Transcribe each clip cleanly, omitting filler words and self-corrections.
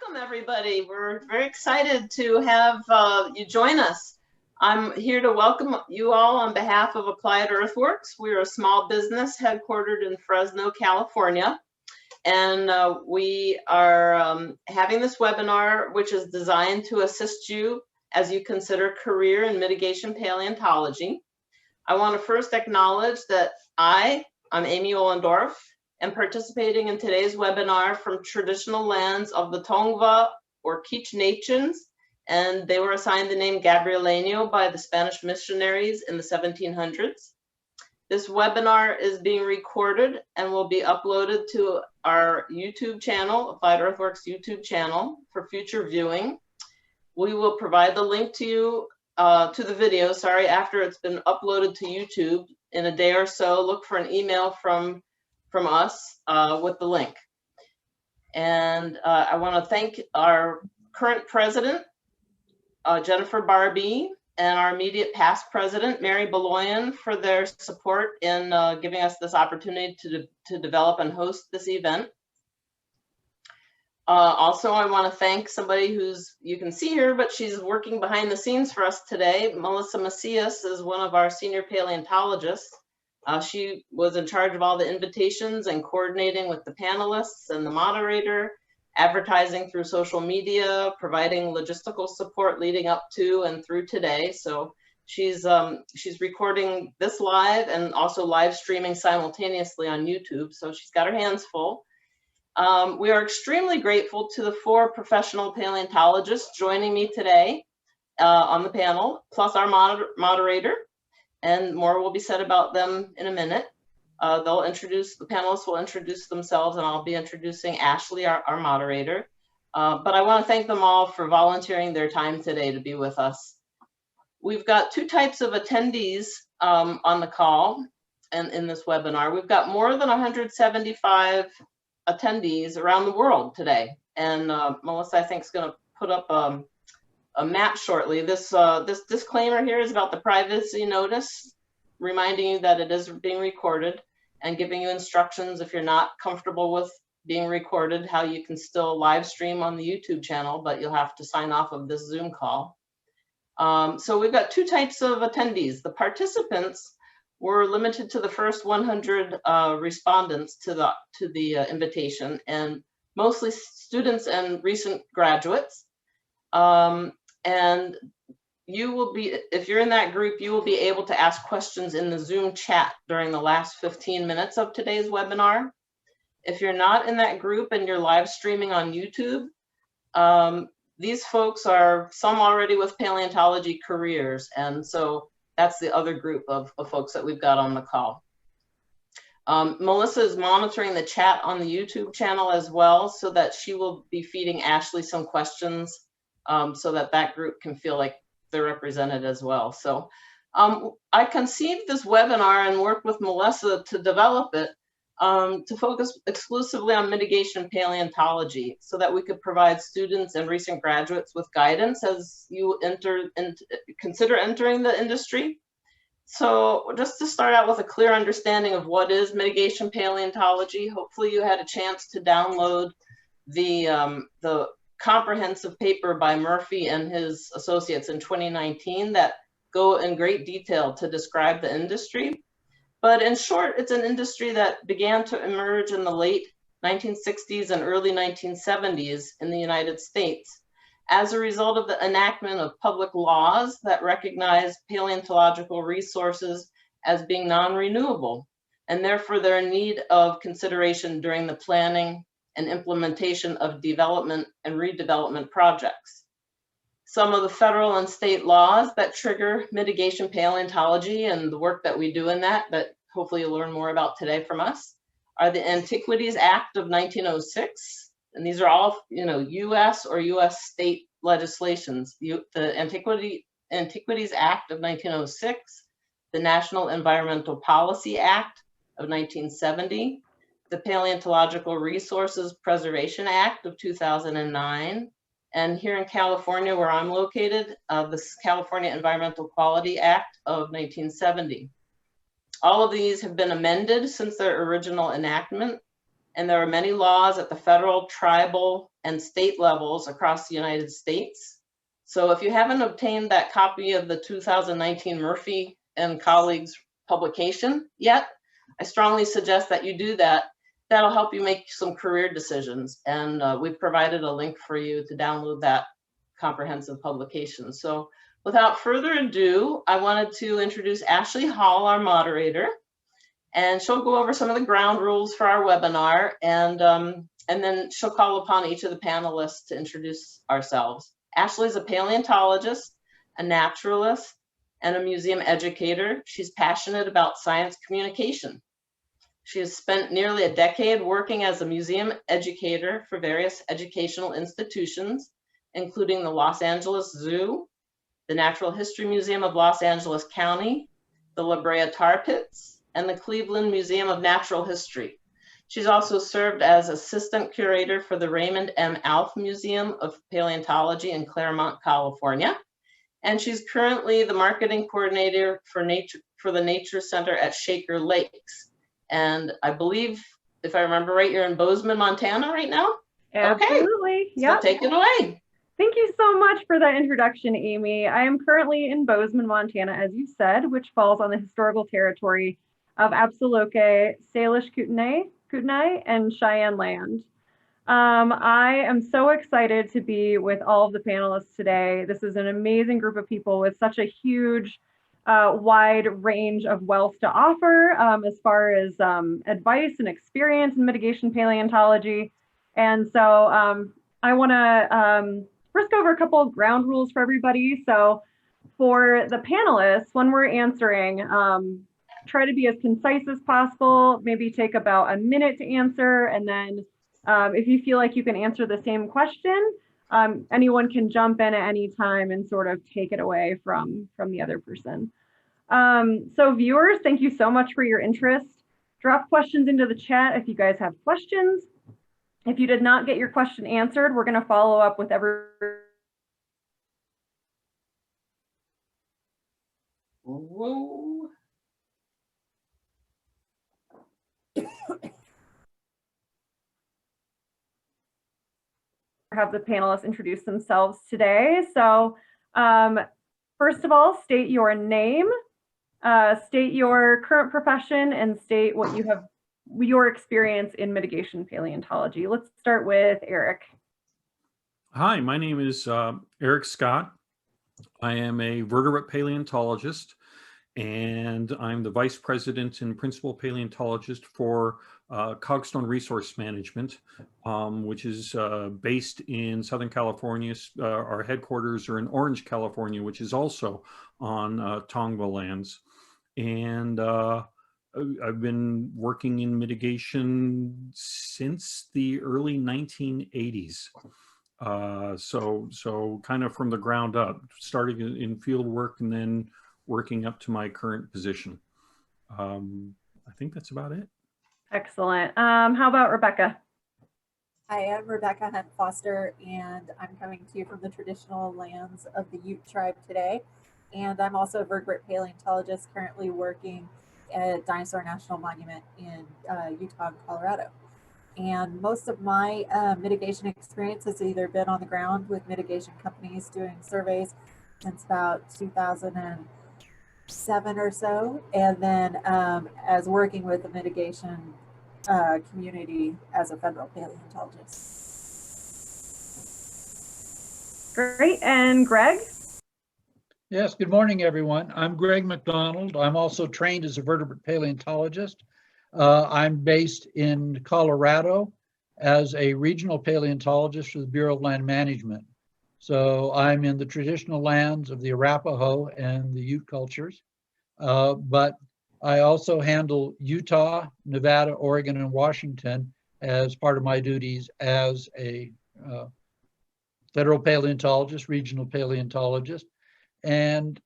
Welcome, everybody. We're very excited to have you join us. I'm here to welcome you all on behalf of Applied Earthworks. We're a small business headquartered in Fresno, California, and we are having this webinar, which is designed to assist you as you consider career in mitigation paleontology. I want to first acknowledge that I'm Amy Ohlendorf, and participating in today's webinar from traditional lands of the Tongva or Quiche nations, and they were assigned the name Gabrieleño by the Spanish missionaries in the 1700s. This webinar is being recorded and will be uploaded to our YouTube channel, Applied Earthworks YouTube channel, for future viewing. We will provide the link to you, to the video, after it's been uploaded to YouTube in a day or so. Look for an email from us with the link. And I want to thank our current president, Jennifer Barbie, and our immediate past president, Mary Beloyan, for their support in giving us this opportunity to develop and host this event. Also, I want to thank somebody who's, you can see her, but she's working behind the scenes for us today. Melissa Macias is one of our senior paleontologists. She was in charge of all the invitations and coordinating with the panelists and the moderator, advertising through social media, providing logistical support leading up to and through today. So she's recording this live and also live streaming simultaneously on YouTube. So she's got her hands full. We are extremely grateful to the 4 professional paleontologists joining me today on the panel, plus our moderator. And more will be said about them in a minute. The panelists will introduce themselves, and I'll be introducing Ashley, our moderator. But I want to thank them all for volunteering their time today to be with us. We've got 2 types of attendees on the call and in this webinar. We've got more than 175 attendees around the world today. And Melissa, I think, is going to put up a map shortly. This disclaimer here is about the privacy notice, reminding you that it is being recorded and giving you instructions if you're not comfortable with being recorded, how you can still live stream on the YouTube channel, but you'll have to sign off of this Zoom call. So we've got 2 types of attendees. The participants were limited to the first 100 respondents to the invitation, and mostly students and recent graduates. And you will be, if you're in that group, you will be able to ask questions in the Zoom chat during the last 15 minutes of today's webinar. If you're not in that group and you're live streaming on YouTube, these folks are some already with paleontology careers. And so that's the other group of folks that we've got on the call. Melissa is monitoring the chat on the YouTube channel as well, so that she will be feeding Ashley some questions so that group can feel like they're represented as well. So I conceived this webinar and worked with Melissa to develop it to focus exclusively on mitigation paleontology, so that we could provide students and recent graduates with guidance as you consider entering the industry. So just to start out with a clear understanding of what is mitigation paleontology, hopefully you had a chance to download the comprehensive paper by Murphy and his associates in 2019 that go in great detail to describe the industry. But in short, it's an industry that began to emerge in the late 1960s and early 1970s in the United States as a result of the enactment of public laws that recognize paleontological resources as being non-renewable, and therefore they're in need of consideration during the planning and implementation of development and redevelopment projects. Some of the federal and state laws that trigger mitigation paleontology and the work that we do in that hopefully you'll learn more about today from us, are the Antiquities Act of 1906. And these are all, US or US state legislations. The Antiquities Act of 1906, the National Environmental Policy Act of 1970, the Paleontological Resources Preservation Act of 2009, and here in California, where I'm located, the California Environmental Quality Act of 1970. All of these have been amended since their original enactment, and there are many laws at the federal, tribal, and state levels across the United States. So if you haven't obtained that copy of the 2019 Murphy and colleagues publication yet, I strongly suggest that you do that. That'll help you make some career decisions. And we've provided a link for you to download that comprehensive publication. So without further ado, I wanted to introduce Ashley Hall, our moderator, and she'll go over some of the ground rules for our webinar, and then she'll call upon each of the panelists to introduce ourselves. Ashley is a paleontologist, a naturalist, and a museum educator. She's passionate about science communication. She has spent nearly a decade working as a museum educator for various educational institutions, including the Los Angeles Zoo, the Natural History Museum of Los Angeles County, the La Brea Tar Pits, and the Cleveland Museum of Natural History. She's also served as assistant curator for the Raymond M. Alf Museum of Paleontology in Claremont, California. And she's currently the marketing coordinator for the Nature Center at Shaker Lakes. And I believe, if I remember right, you're in Bozeman, Montana right now? Absolutely. Okay. Yep. So take it away. Thank you so much for that introduction, Amy. I am currently in Bozeman, Montana, as you said, which falls on the historical territory of Absaroka, Salish Kootenai, and Cheyenne land. I am so excited to be with all of the panelists today. This is an amazing group of people with such a huge, wide range of wealth to offer as far as advice and experience in mitigation paleontology. And so I want to first go over a couple of ground rules for everybody. So for the panelists, when we're answering, try to be as concise as possible, maybe take about a minute to answer. And then if you feel like you can answer the same question, anyone can jump in at any time and sort of take it away from the other person. So viewers, thank you so much for your interest. Drop questions into the chat if you guys have questions. If you did not get your question answered, we're going to follow up with Whoa. have the panelists introduce themselves today. So first of all, state your name, state your current profession, and state what you have, your experience in mitigation paleontology. Let's start with Eric. Hi, my name is Eric Scott. I am a vertebrate paleontologist, and I'm the vice president and principal paleontologist for Cogstone Resource Management, which is based in Southern California. Our headquarters are in Orange, California, which is also on Tongva lands. And I've been working in mitigation since the early 1980s. So kind of from the ground up, starting in field work and then working up to my current position. I think that's about it. Excellent. How about Rebecca? Hi, I'm Rebecca Hunt Foster, and I'm coming to you from the traditional lands of the Ute tribe today. And I'm also a vertebrate paleontologist currently working at Dinosaur National Monument in Utah and Colorado. And most of my mitigation experience has either been on the ground with mitigation companies doing surveys since about 2007 or so, and then as working with the mitigation community as a federal paleontologist. Great. And Greg? Yes, good morning, everyone. I'm Greg McDonald. I'm also trained as a vertebrate paleontologist. I'm based in Colorado as a regional paleontologist for the Bureau of Land Management. So I'm in the traditional lands of the Arapaho and the Ute cultures, but I also handle Utah, Nevada, Oregon, and Washington as part of my duties as a federal paleontologist, regional paleontologist. And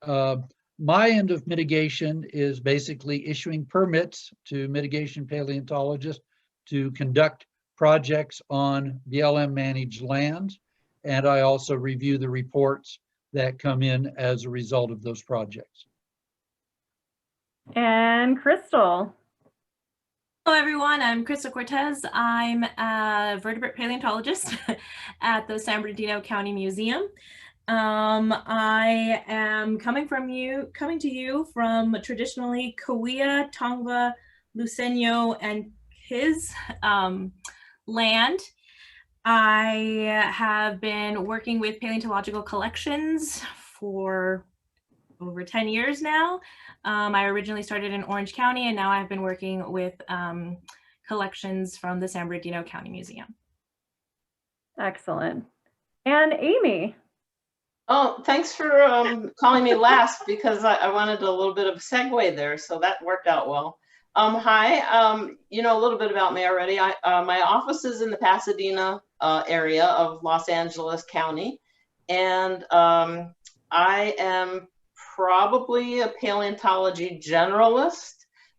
my end of mitigation is basically issuing permits to mitigation paleontologists to conduct projects on BLM managed lands. And I also review the reports that come in as a result of those projects. And Crystal. Hello, everyone. I'm Krista Cortez. I'm a vertebrate paleontologist at the San Bernardino County Museum. I am coming to you from traditionally Cahuilla, Tongva, Luceño, and his land. I have been working with paleontological collections for over 10 years now. I originally started in Orange County, and now I've been working with collections from the San Bernardino County Museum. Excellent. And Amy. Oh, thanks for calling me last, because I wanted a little bit of a segue there, so that worked out well. Hi, you know a little bit about me already. My office is in the Pasadena area of Los Angeles County, and I am probably a paleontology generalist,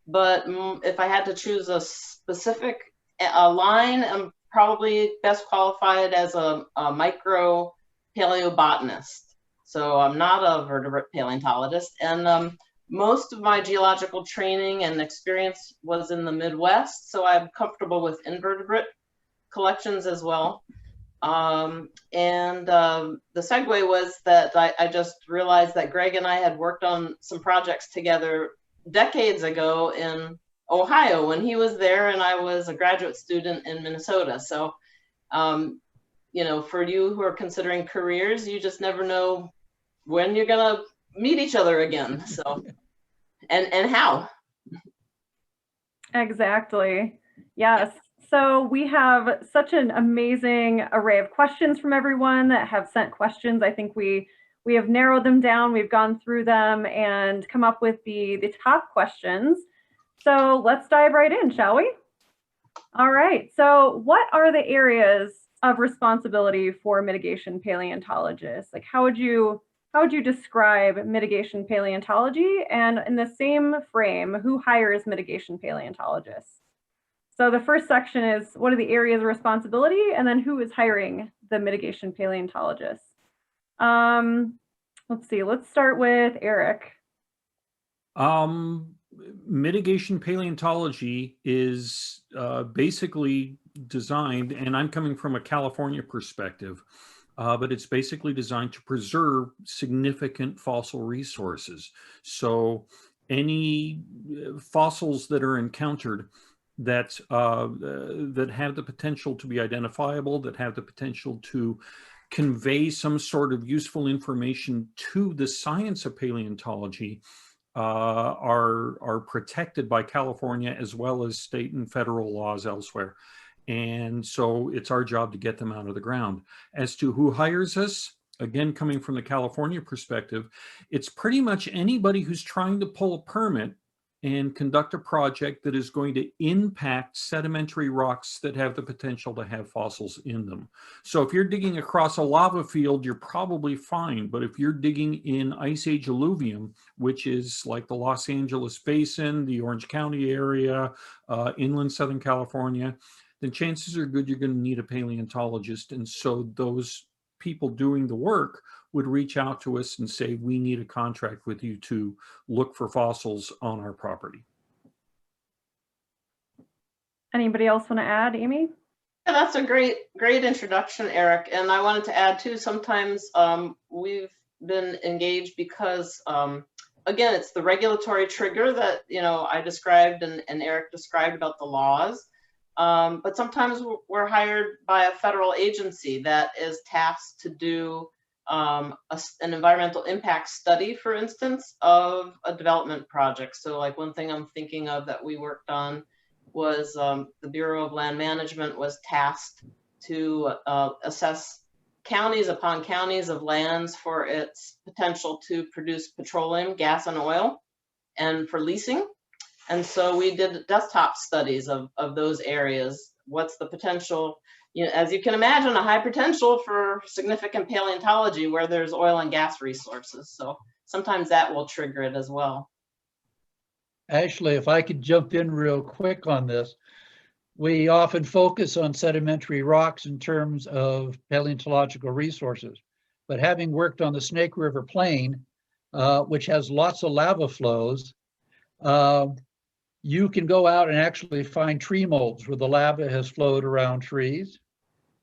but if I had to choose a specific line, I'm probably best qualified as a micro paleobotanist. So I'm not a vertebrate paleontologist, and most of my geological training and experience was in the Midwest, so I'm comfortable with invertebrate collections as well. The segue was that I just realized that Greg and I had worked on some projects together decades ago in Ohio when he was there and I was a graduate student in Minnesota. So, you know, for you who are considering careers, you just never know when you're gonna meet each other again. So, and how. Exactly. Yes. So we have such an amazing array of questions from everyone that have sent questions. I think we have narrowed them down. We've gone through them and come up with the top questions. So let's dive right in, shall we? All right. So what are the areas of responsibility for mitigation paleontologists? Like, how would you describe mitigation paleontology? And in the same frame, who hires mitigation paleontologists? So the first section is, what are the areas of responsibility? And then who is hiring the mitigation paleontologists? Let's see, let's start with Eric. Mitigation paleontology is basically designed, and I'm coming from a California perspective, but it's basically designed to preserve significant fossil resources. So any fossils that are encountered that have the potential to be identifiable, that have the potential to convey some sort of useful information to the science of paleontology are protected by California as well as state and federal laws elsewhere. And so it's our job to get them out of the ground. As to who hires us, again, coming from the California perspective, it's pretty much anybody who's trying to pull a permit and conduct a project that is going to impact sedimentary rocks that have the potential to have fossils in them. So if you're digging across a lava field, you're probably fine. But if you're digging in Ice Age alluvium, which is like the Los Angeles Basin, the Orange County area, inland Southern California, then chances are good you're going to need a paleontologist. And so those people doing the work would reach out to us and say, we need a contract with you to look for fossils on our property. Anybody else want to add, Amy? Yeah, that's a great introduction, Eric. And I wanted to add too, sometimes we've been engaged because, again, it's the regulatory trigger that, you know, I described and Eric described about the laws. But sometimes we're hired by a federal agency that is tasked to do an environmental impact study, for instance, of a development project. So like one thing I'm thinking of that we worked on was the Bureau of Land Management was tasked to assess counties upon counties of lands for its potential to produce petroleum, gas, and oil, and for leasing. And so we did desktop studies of those areas. What's the potential? You know, as you can imagine, a high potential for significant paleontology where there's oil and gas resources. So sometimes that will trigger it as well. Ashley, if I could jump in real quick on this, we often focus on sedimentary rocks in terms of paleontological resources. But having worked on the Snake River Plain, which has lots of lava flows, you can go out and actually find tree molds where the lava has flowed around trees.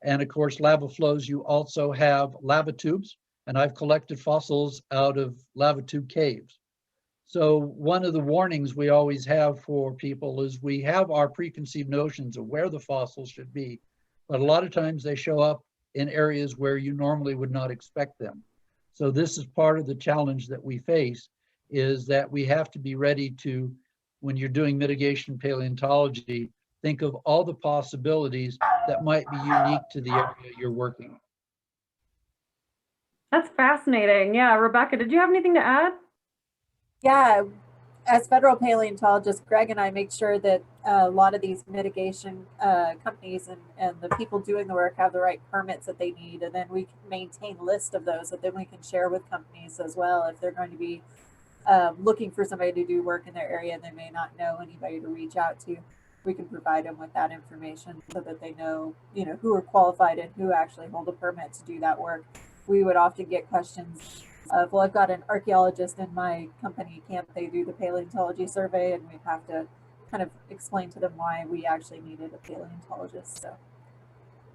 And of course, lava flows, you also have lava tubes, and I've collected fossils out of lava tube caves. So one of the warnings we always have for people is we have our preconceived notions of where the fossils should be, but a lot of times they show up in areas where you normally would not expect them. So this is part of the challenge that we face, is that we have to be ready to, when you're doing mitigation paleontology, think of all the possibilities that might be unique to the area you're working on. That's fascinating. Yeah, Rebecca, did you have anything to add? Yeah, as federal paleontologists, Greg and I make sure that a lot of these mitigation companies and the people doing the work have the right permits that they need, and then we can maintain a list of those that then we can share with companies as well if they're going to be looking for somebody to do work in their area and they may not know anybody to reach out to. We can provide them with that information so that they know, who are qualified and who actually hold a permit to do that work. We would often get questions of, well, I've got an archaeologist in my company, can't they do the paleontology survey? And we'd have to kind of explain to them why we actually needed a paleontologist. So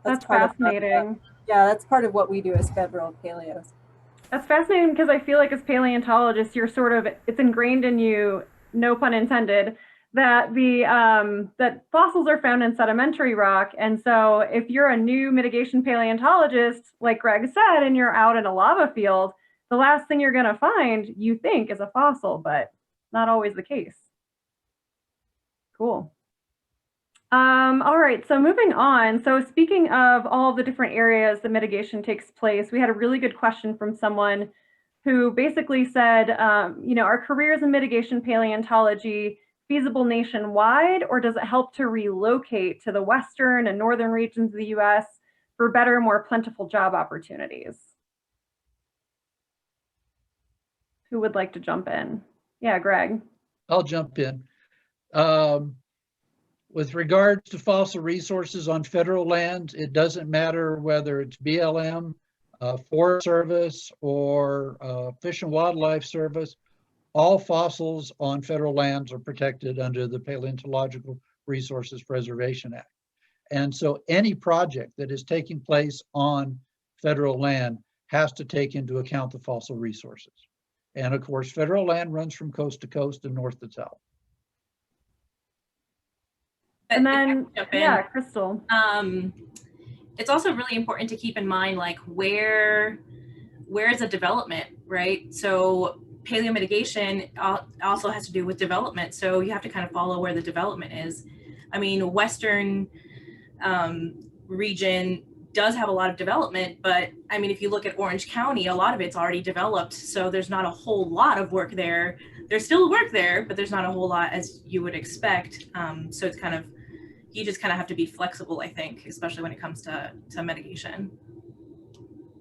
that's fascinating. That's part of what we do as federal paleos. That's fascinating because I feel like as paleontologists, you're sort of, it's ingrained in you, no pun intended, that that fossils are found in sedimentary rock. And so if you're a new mitigation paleontologist, like Greg said, and you're out in a lava field, the last thing you're going to find, you think, is a fossil, but not always the case. Cool. All right, so moving on. So speaking of all the different areas that mitigation takes place, we had a really good question from someone who basically said, are careers in mitigation paleontology feasible nationwide, or does it help to relocate to the western and northern regions of the US for better, more plentiful job opportunities? Who would like to jump in? Yeah, Greg. I'll jump in. With regards to fossil resources on federal lands, it doesn't matter whether it's BLM, Forest Service, or Fish and Wildlife Service. All fossils on federal lands are protected under the Paleontological Resources Preservation Act. And so any project that is taking place on federal land has to take into account the fossil resources. And of course, federal land runs from coast to coast and north to south. And then, yeah, Crystal. It's also really important to keep in mind, like, where is the development, right? So paleo mitigation also has to do with development. So you have to kind of follow where the development is. I mean, Western region does have a lot of development, but I mean, if you look at Orange County, a lot of it's already developed. So there's not a whole lot of work there. There's still work there, but there's not a whole lot as you would expect. So it's kind of, you just kind of have to be flexible, I think, especially when it comes to mitigation.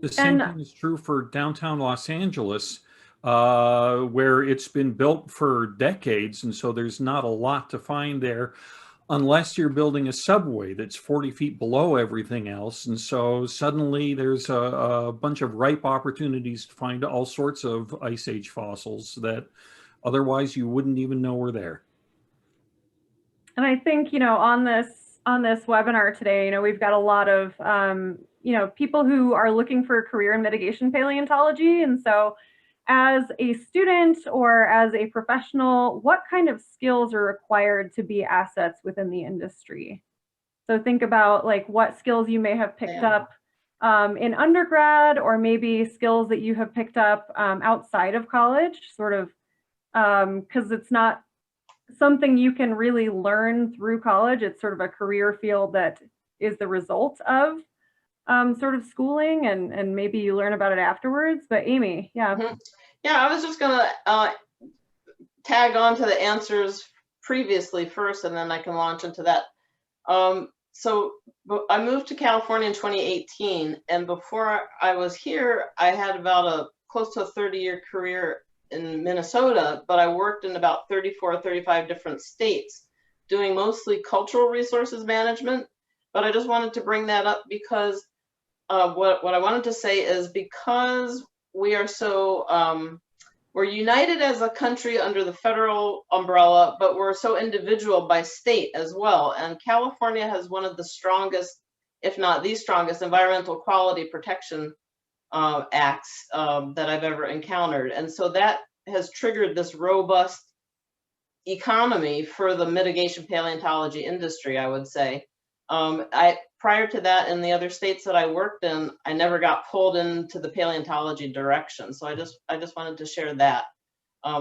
The same thing is true for downtown Los Angeles, where it's been built for decades. And so there's not a lot to find there unless you're building a subway that's 40 feet below everything else. And so suddenly there's a bunch of ripe opportunities to find all sorts of Ice Age fossils that otherwise you wouldn't even know were there. And I think, on this webinar today, we've got a lot of, people who are looking for a career in mitigation paleontology. And so as a student or as a professional, what kind of skills are required to be assets within the industry? So think about like what skills you may have picked up in undergrad, or maybe skills that you have picked up outside of college, sort of, because it's not something you can really learn through college. It's sort of a career field that is the result of sort of schooling, and maybe you learn about it afterwards. But Amy, yeah. Mm-hmm. Yeah, I was just gonna tag on to the answers previously first, and then I can launch into that. So I moved to California in 2018, and before I was here, I had about close to a 30-year career in Minnesota, but I worked in about 34 or 35 different states doing mostly cultural resources management. But I just wanted to bring that up because what I wanted to say is, because we are so we're united as a country under the federal umbrella, but we're so individual by state as well. And California has one of the strongest, if not the strongest, environmental quality protection acts that I've ever encountered. And so that has triggered this robust economy for the mitigation paleontology industry, I would say. Prior to that, in the other states that I worked in, I never got pulled into the paleontology direction. So I just wanted to share that.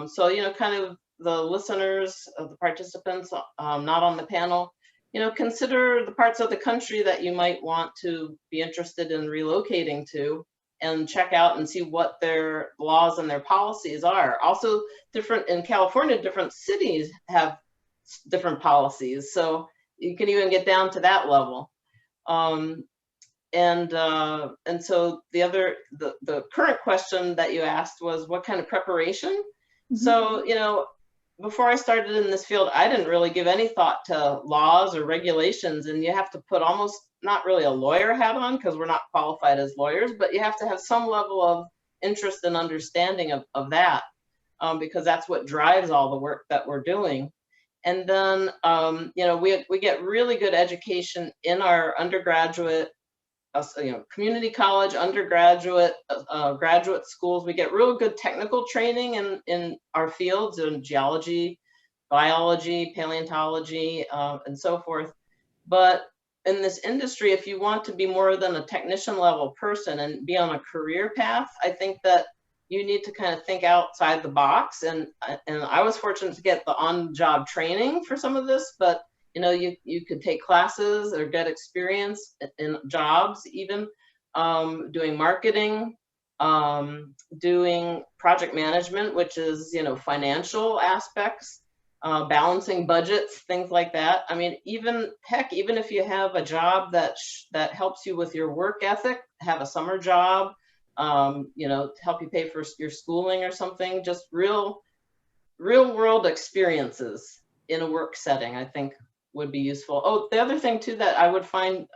So, you know, kind of the listeners, the participants not on the panel, you know, consider the parts of the country that you might want to be interested in relocating to, and check out and see what their laws and their policies are. Also, different in California, different cities have different policies. So you can even get down to that level. And so the current question that you asked was what kind of preparation? Mm-hmm. So, you know, before I started in this field, I didn't really give any thought to laws or regulations, and you have to put almost not really a lawyer hat on because we're not qualified as lawyers, but you have to have some level of interest and understanding of that, because that's what drives all the work that we're doing. And then, you know, we get really good education in our undergraduate, you know, community college, undergraduate, graduate schools. We get real good technical training in our fields in geology, biology, paleontology, and so forth. But in this industry, if you want to be more than a technician level person and be on a career path, I think that you need to kind of think outside the box. And I was fortunate to get the on-job training for some of this, but you know, you could take classes or get experience in jobs, even doing marketing, doing project management, which is, you know, financial aspects, balancing budgets, things like that. I mean, even if you have a job that helps you with your work ethic, have a summer job, you know, to help you pay for your schooling or something, just real world experiences in a work setting, I think would be useful. Oh, the other thing too that I would find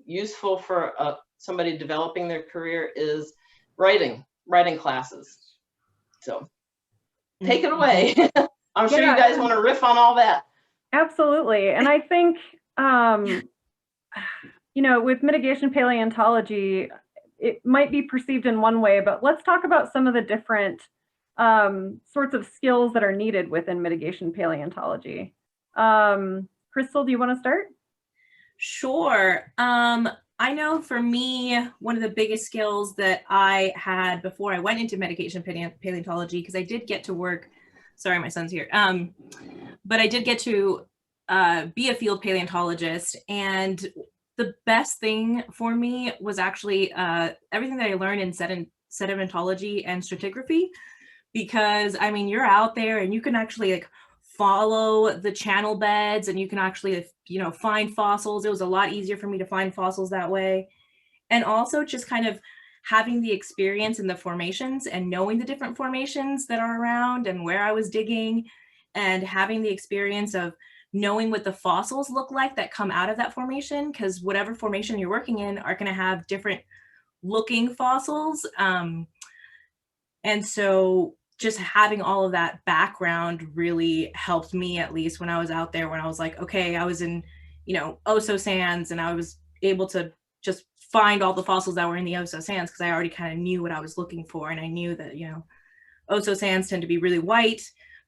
useful for somebody developing their career is writing classes. So take it away. I'm sure you guys want to riff on all that. Absolutely. And I think, you know, with mitigation paleontology, it might be perceived in one way, but let's talk about some of the different sorts of skills that are needed within mitigation paleontology. Crystal, do you want to start? Sure. I know for me, one of the biggest skills that I had before I went into mitigation paleontology, because I did get to work, sorry, my son's here, but I did get to be a field paleontologist, and the best thing for me was actually everything that I learned in sedimentology and stratigraphy, because I mean, you're out there and you can actually like follow the channel beds and you can actually, you know, find fossils. It was a lot easier for me to find fossils that way. And also just kind of having the experience in the formations and knowing the different formations that are around and where I was digging, and having the experience of knowing what the fossils look like that come out of that formation, because whatever formation you're working in are going to have different looking fossils. And so just having all of that background really helped me, at least when I was out there, when I was like, okay, I was in, you know, Oso sands, and I was able to just find all the fossils that were in the Oso sands because I already kind of knew what I was looking for. And I knew that, you know, Oso sands tend to be really white,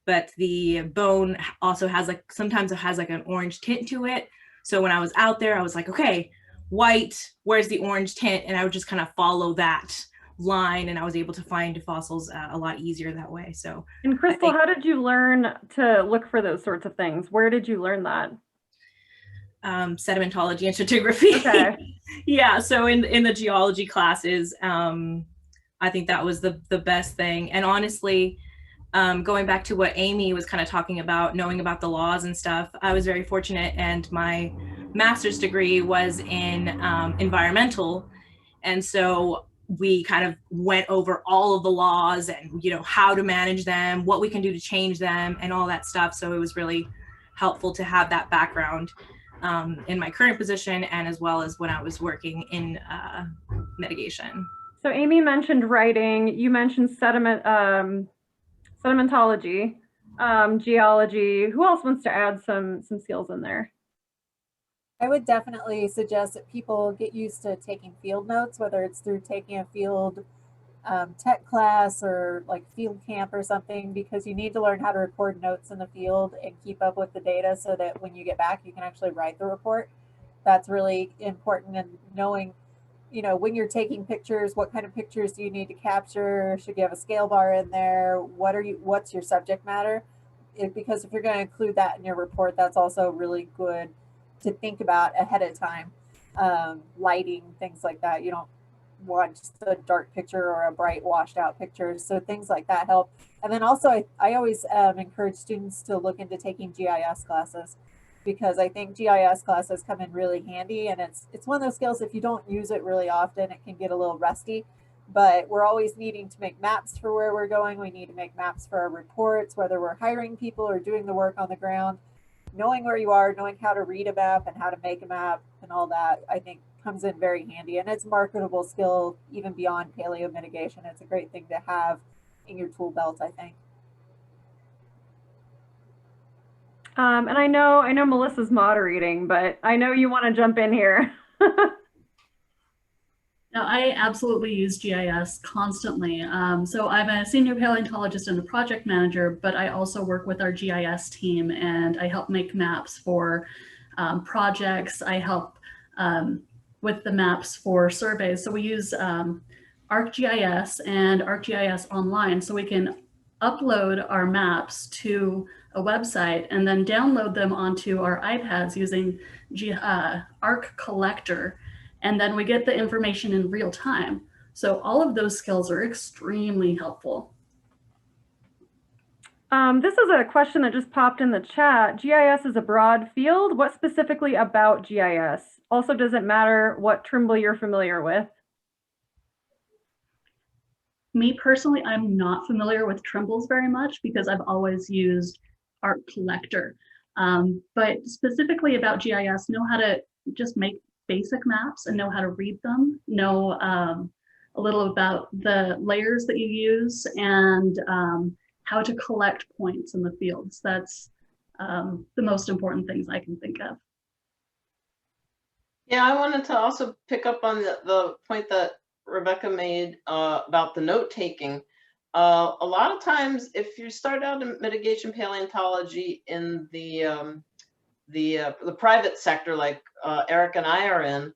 but the bone also has like, sometimes it has like an orange tint to it. So when I was out there, I was like, okay, white, where's the orange tint? And I would just kind of follow that line, and I was able to find fossils a lot easier that way. So, and Crystal, how did you learn to look for those sorts of things? Where did you learn that? Sedimentology and stratigraphy. Okay. Yeah, so in the geology classes, I think that was the best thing. And honestly, going back to what Amy was kind of talking about, knowing about the laws and stuff, I was very fortunate, and my master's degree was in environmental, and so we kind of went over all of the laws and, you know, how to manage them, what we can do to change them, and all that stuff. So it was really helpful to have that background in my current position, and as well as when I was working in mitigation. So Amy mentioned writing, you mentioned sedimentology, geology. Who else wants to add some skills in there? I would definitely suggest that people get used to taking field notes, whether it's through taking a field tech class or like field camp or something, because you need to learn how to record notes in the field and keep up with the data so that when you get back, you can actually write the report. That's really important. And knowing, you know, when you're taking pictures, what kind of pictures do you need to capture? Should you have a scale bar in there? What's your subject matter? Because if you're going to include that in your report, that's also really good to think about ahead of time. Lighting, things like that. You don't want just a dark picture or a bright washed out picture. So things like that help. And then also I always encourage students to look into taking GIS classes, because I think GIS classes come in really handy, and it's one of those skills, if you don't use it really often, it can get a little rusty, but we're always needing to make maps for where we're going. We need to make maps for our reports, whether we're hiring people or doing the work on the ground. Knowing where you are, knowing how to read a map and how to make a map and all that, I think comes in very handy, and it's a marketable skill even beyond paleo mitigation. It's a great thing to have in your tool belt, I think. And I know Melissa's moderating, but I know you want to jump in here. No, I absolutely use GIS constantly. So I'm a senior paleontologist and a project manager, but I also work with our GIS team, and I help make maps for projects. I help with the maps for surveys. So we use ArcGIS and ArcGIS Online, so we can upload our maps to a website and then download them onto our iPads using Arc Collector. And then we get the information in real time. So all of those skills are extremely helpful. This is a question that just popped in the chat. GIS is a broad field. What specifically about GIS? Also, does it matter what Trimble you're familiar with? Me personally, I'm not familiar with Trimble's very much because I've always used Arc Collector. But specifically about GIS, know how to just make basic maps and know how to read them, know a little about the layers that you use, and how to collect points in the fields. That's the most important things I can think of. Yeah, I wanted to also pick up on the point that Rebecca made about the note taking. A lot of times, if you start out in mitigation paleontology in the private sector, like Eric and I are in,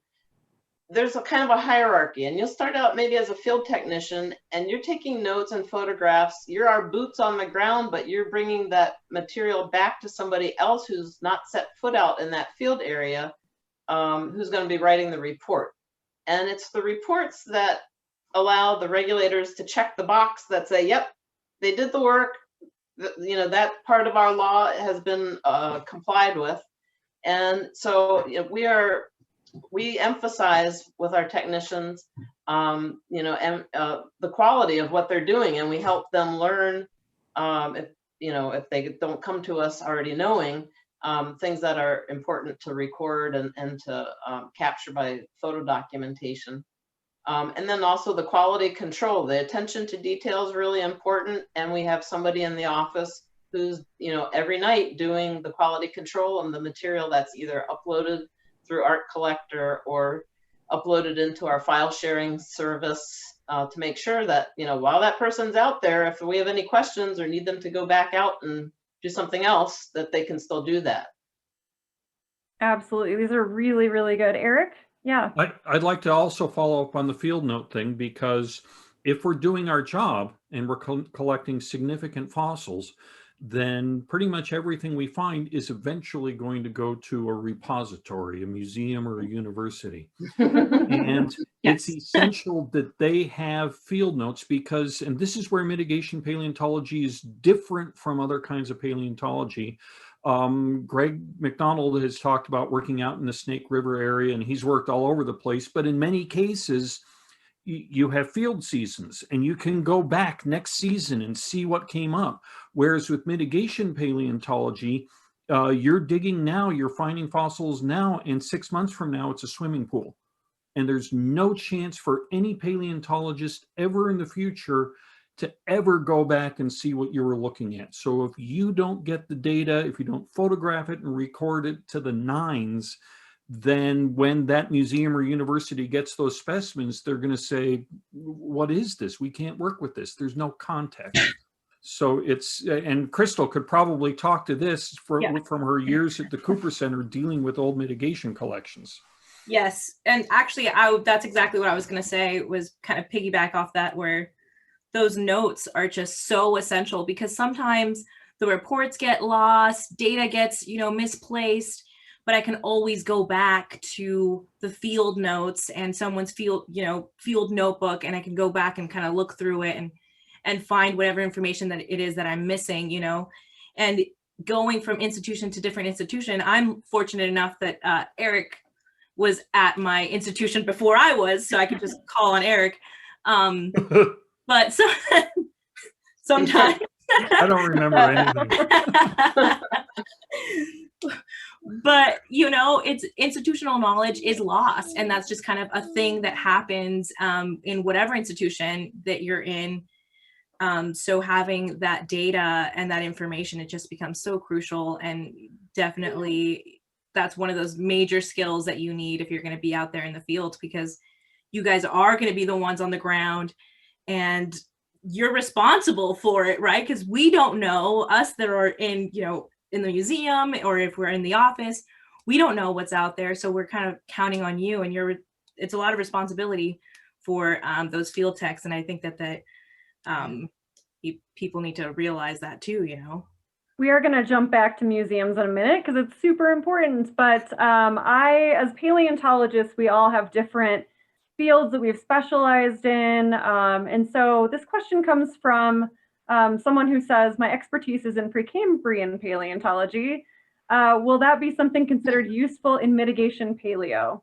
there's a kind of a hierarchy, and you'll start out maybe as a field technician, and you're taking notes and photographs. You're our boots on the ground, but you're bringing that material back to somebody else who's not set foot out in that field area, who's going to be writing the report. And it's the reports that allow the regulators to check the box that say, yep, they did the work. You know, that part of our law has been complied with. And so we emphasize with our technicians, you know, and the quality of what they're doing, and we help them learn, if they don't come to us already knowing things that are important to record and to capture by photo documentation. And then also the quality control, the attention to detail is really important. And we have somebody in the office who's, you know, every night doing the quality control on the material that's either uploaded through Arc Collector or uploaded into our file sharing service to make sure that, you know, while that person's out there, if we have any questions or need them to go back out and do something else, that they can still do that. Absolutely. These are really, really good. Eric? Yeah. I'd like to also follow up on the field note thing, because if we're doing our job and we're collecting significant fossils, then pretty much everything we find is eventually going to go to a repository, a museum, or a university. And Yes. it's essential that they have field notes, because, and this is where mitigation paleontology is different from other kinds of paleontology. Greg McDonald has talked about working out in the Snake River area, and he's worked all over the place, but in many cases, you have field seasons and you can go back next season and see what came up. Whereas with mitigation paleontology, you're digging now, you're finding fossils now, and 6 months from now, it's a swimming pool. And there's no chance for any paleontologist ever in the future to ever go back and see what you were looking at. So if you don't get the data, if you don't photograph it and record it to the nines, then when that museum or university gets those specimens, they're going to say, what is this? We can't work with this. There's no context. So it's, and Crystal could probably talk to this from her years at the Cooper Center dealing with old mitigation collections. Yes, and actually, that's exactly what I was going to say, was kind of piggyback off that, where those notes are just so essential, because sometimes the reports get lost, data gets, misplaced, but I can always go back to the field notes and someone's field notebook, and I can go back and kind of look through it and find whatever information that it is that I'm missing, and going from institution to different institution. I'm fortunate enough that Eric was at my institution before I was, so I could just call on Eric. But so sometimes I don't remember anything. But it's institutional knowledge is lost, and that's just kind of a thing that happens in whatever institution that you're in. So having that data and that information, it just becomes so crucial, and definitely that's one of those major skills that you need if you're going to be out there in the field, because you guys are going to be the ones on the ground and you're responsible for it, right? Because we don't know, us that are in the museum, or if we're in the office, we don't know what's out there. So we're kind of counting on you, and it's a lot of responsibility for those field techs. And I think that people need to realize that too, We are going to jump back to museums in a minute because it's super important. But as paleontologists, we all have different fields that we've specialized in. And so this question comes from someone who says, my expertise is in Precambrian paleontology. Will that be something considered useful in mitigation paleo?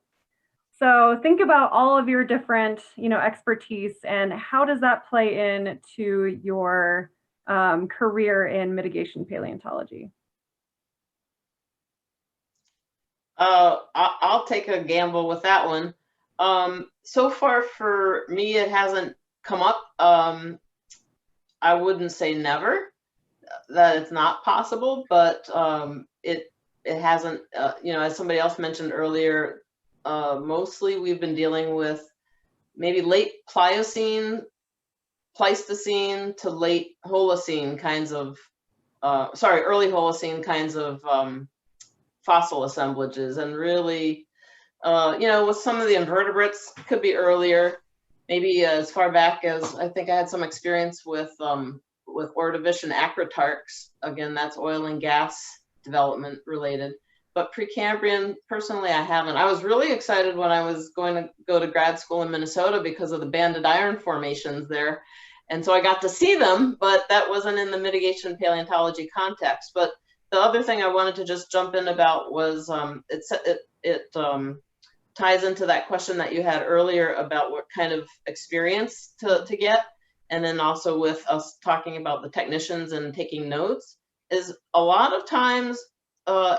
So think about all of your different, expertise, and how does that play into your career in mitigation paleontology? I'll take a gamble with that one. So far for me, it hasn't come up. I wouldn't say never that it's not possible, but it hasn't, as somebody else mentioned earlier, mostly we've been dealing with maybe late Pliocene, Pleistocene to late Holocene kinds of, early Holocene kinds of fossil assemblages. And really, with some of the invertebrates, could be earlier, maybe as far back as, I think I had some experience with Ordovician acrotarchs. Again, that's oil and gas development related. But Precambrian, personally, I haven't. I was really excited when I was going to go to grad school in Minnesota because of the banded iron formations there. And so I got to see them, but that wasn't in the mitigation paleontology context. But the other thing I wanted to just jump in about was it ties into that question that you had earlier about what kind of experience to get. And then also with us talking about the technicians and taking notes, is a lot of times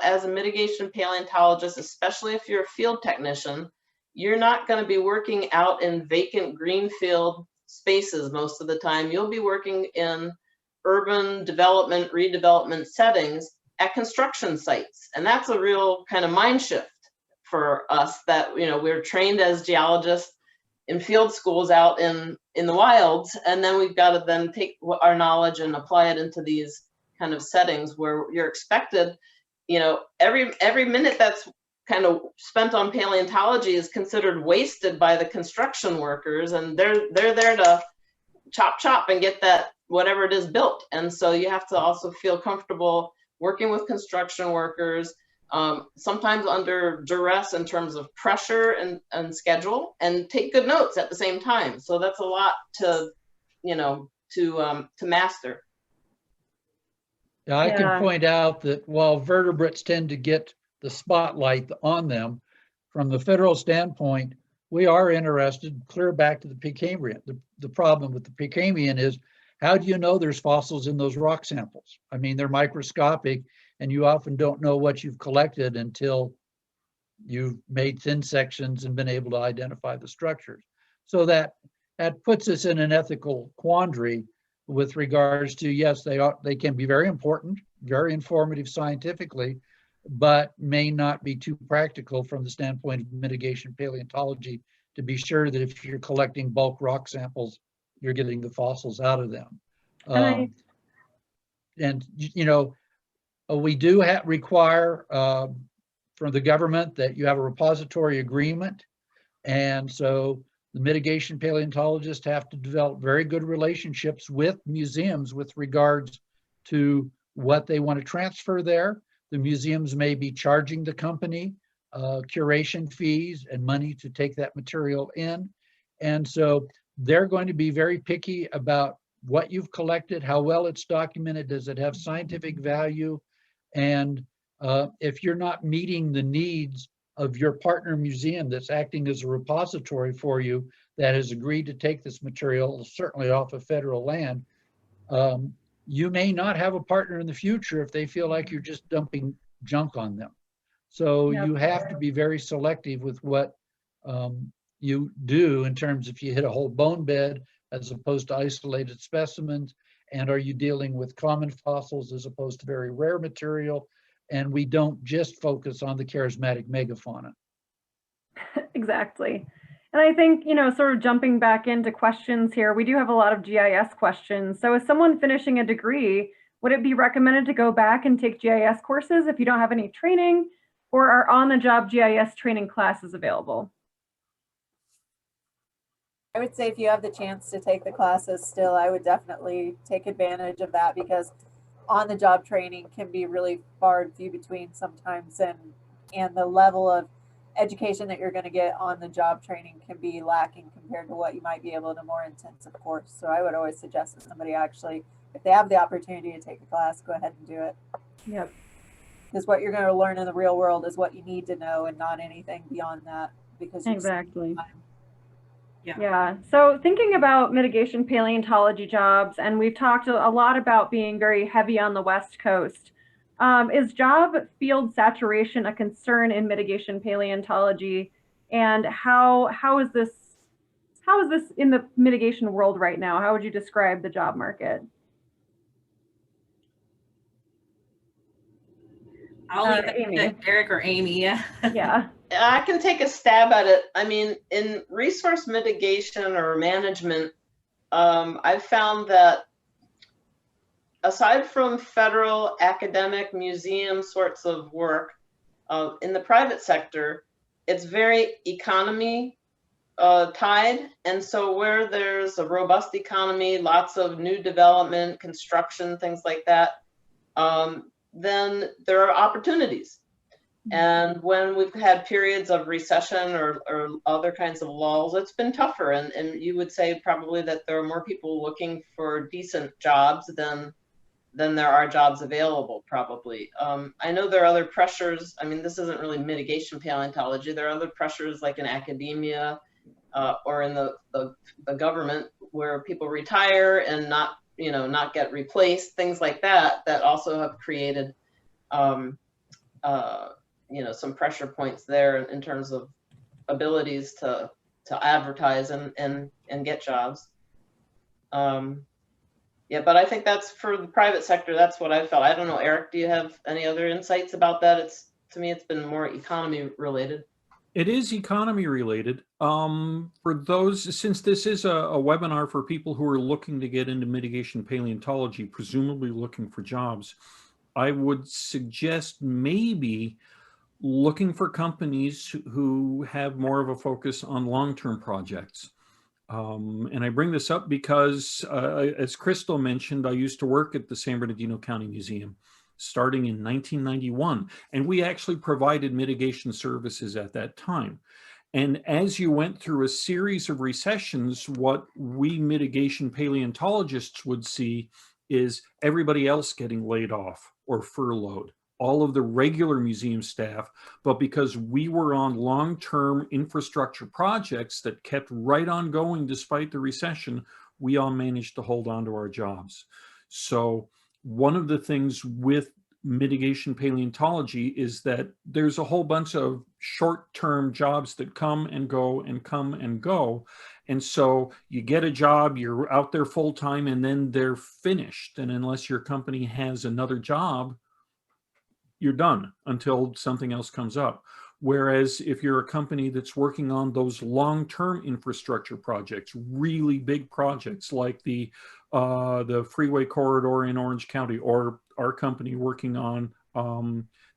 as a mitigation paleontologist, especially if you're a field technician, you're not going to be working out in vacant greenfield spaces most of the time. You'll be working in urban development, redevelopment settings at construction sites. And that's a real kind of mind shift for us, that we're trained as geologists in field schools out in the wilds, and then we've got to then take our knowledge and apply it into these kind of settings where you're expected, every minute that's kind of spent on paleontology is considered wasted by the construction workers, and they're there to chop and get that whatever it is built. And so you have to also feel comfortable working with construction workers, sometimes under duress in terms of pressure and schedule, and take good notes at the same time. So that's a lot to master. Yeah, I can point out that while vertebrates tend to get the spotlight on them, from the federal standpoint, we are interested clear back to the Precambrian. The problem with the Precambrian is, how do you know there's fossils in those rock samples? I mean, they're microscopic, and you often don't know what you've collected until you've made thin sections and been able to identify the structures. So that puts us in an ethical quandary with regards to, yes, they can be very important, very informative scientifically, but may not be too practical from the standpoint of mitigation paleontology to be sure that if you're collecting bulk rock samples, you're getting the fossils out of them. And you know, we do require from the government that you have a repository agreement. And so the mitigation paleontologists have to develop very good relationships with museums with regards to what they want to transfer there. The museums may be charging the company curation fees and money to take that material in. And so they're going to be very picky about what you've collected, how well it's documented, does it have scientific value? And if you're not meeting the needs of your partner museum that's acting as a repository for you that has agreed to take this material, certainly off of federal land, you may not have a partner in the future if they feel like you're just dumping junk on them. So you have to be very selective with what you do in terms of if you hit a whole bone bed as opposed to isolated specimens, and are you dealing with common fossils as opposed to very rare material? And we don't just focus on the charismatic megafauna. Exactly. And I think, you know, sort of jumping back into questions here, we do have a lot of GIS questions. So as someone finishing a degree, would it be recommended to go back and take GIS courses if you don't have any training, or are on-the-job GIS training classes available? I would say if you have the chance to take the classes still, I would definitely take advantage of that, because on-the-job training can be really far and few between sometimes, and the level of education that you're going to get on the job training can be lacking compared to what you might be able to more intensive course. So I would always suggest that somebody actually, if they have the opportunity to take a class, go ahead and do it. Yep. Because what you're going to learn in the real world is what you need to know, and not anything beyond that. Because exactly. Yeah. So thinking about mitigation paleontology jobs, and we've talked a lot about being very heavy on the West Coast. Is job field saturation a concern in mitigation paleontology, and how is this in the mitigation world right now? How would you describe the job market? I'll leave it to Eric or Amy. Yeah. I can take a stab at it. I mean, in resource mitigation or management, I've found that aside from federal academic museum sorts of work, in the private sector, it's very economy tied. And so where there's a robust economy, lots of new development, construction, things like that, then there are opportunities. And when we've had periods of recession or other kinds of lulls, it's been tougher. And you would say probably that there are more people looking for decent jobs than there are jobs available, probably. I know there are other pressures. I mean, this isn't really mitigation paleontology. There are other pressures like in academia or in the government where people retire and not get replaced, things like that, that also have created some pressure points there in terms of abilities to advertise and get jobs. Yeah, but I think that's for the private sector. That's what I felt. I don't know, Eric, do you have any other insights about that? To me, it's been more economy related. It is economy related. For those, since this is a webinar for people who are looking to get into mitigation paleontology, presumably looking for jobs, I would suggest maybe looking for companies who have more of a focus on long-term projects. And I bring this up because, as Crystal mentioned, I used to work at the San Bernardino County Museum starting in 1991, and we actually provided mitigation services at that time. And as you went through a series of recessions, what we mitigation paleontologists would see is everybody else getting laid off or furloughed, all of the regular museum staff, but because we were on long-term infrastructure projects that kept right on going despite the recession, we all managed to hold on to our jobs. So one of the things with mitigation paleontology is that there's a whole bunch of short-term jobs that come and go and come and go. And so you get a job, you're out there full-time, and then they're finished. And unless your company has another job, you're done until something else comes up. Whereas if you're a company that's working on those long-term infrastructure projects, really big projects like the freeway corridor in Orange County, or our company working on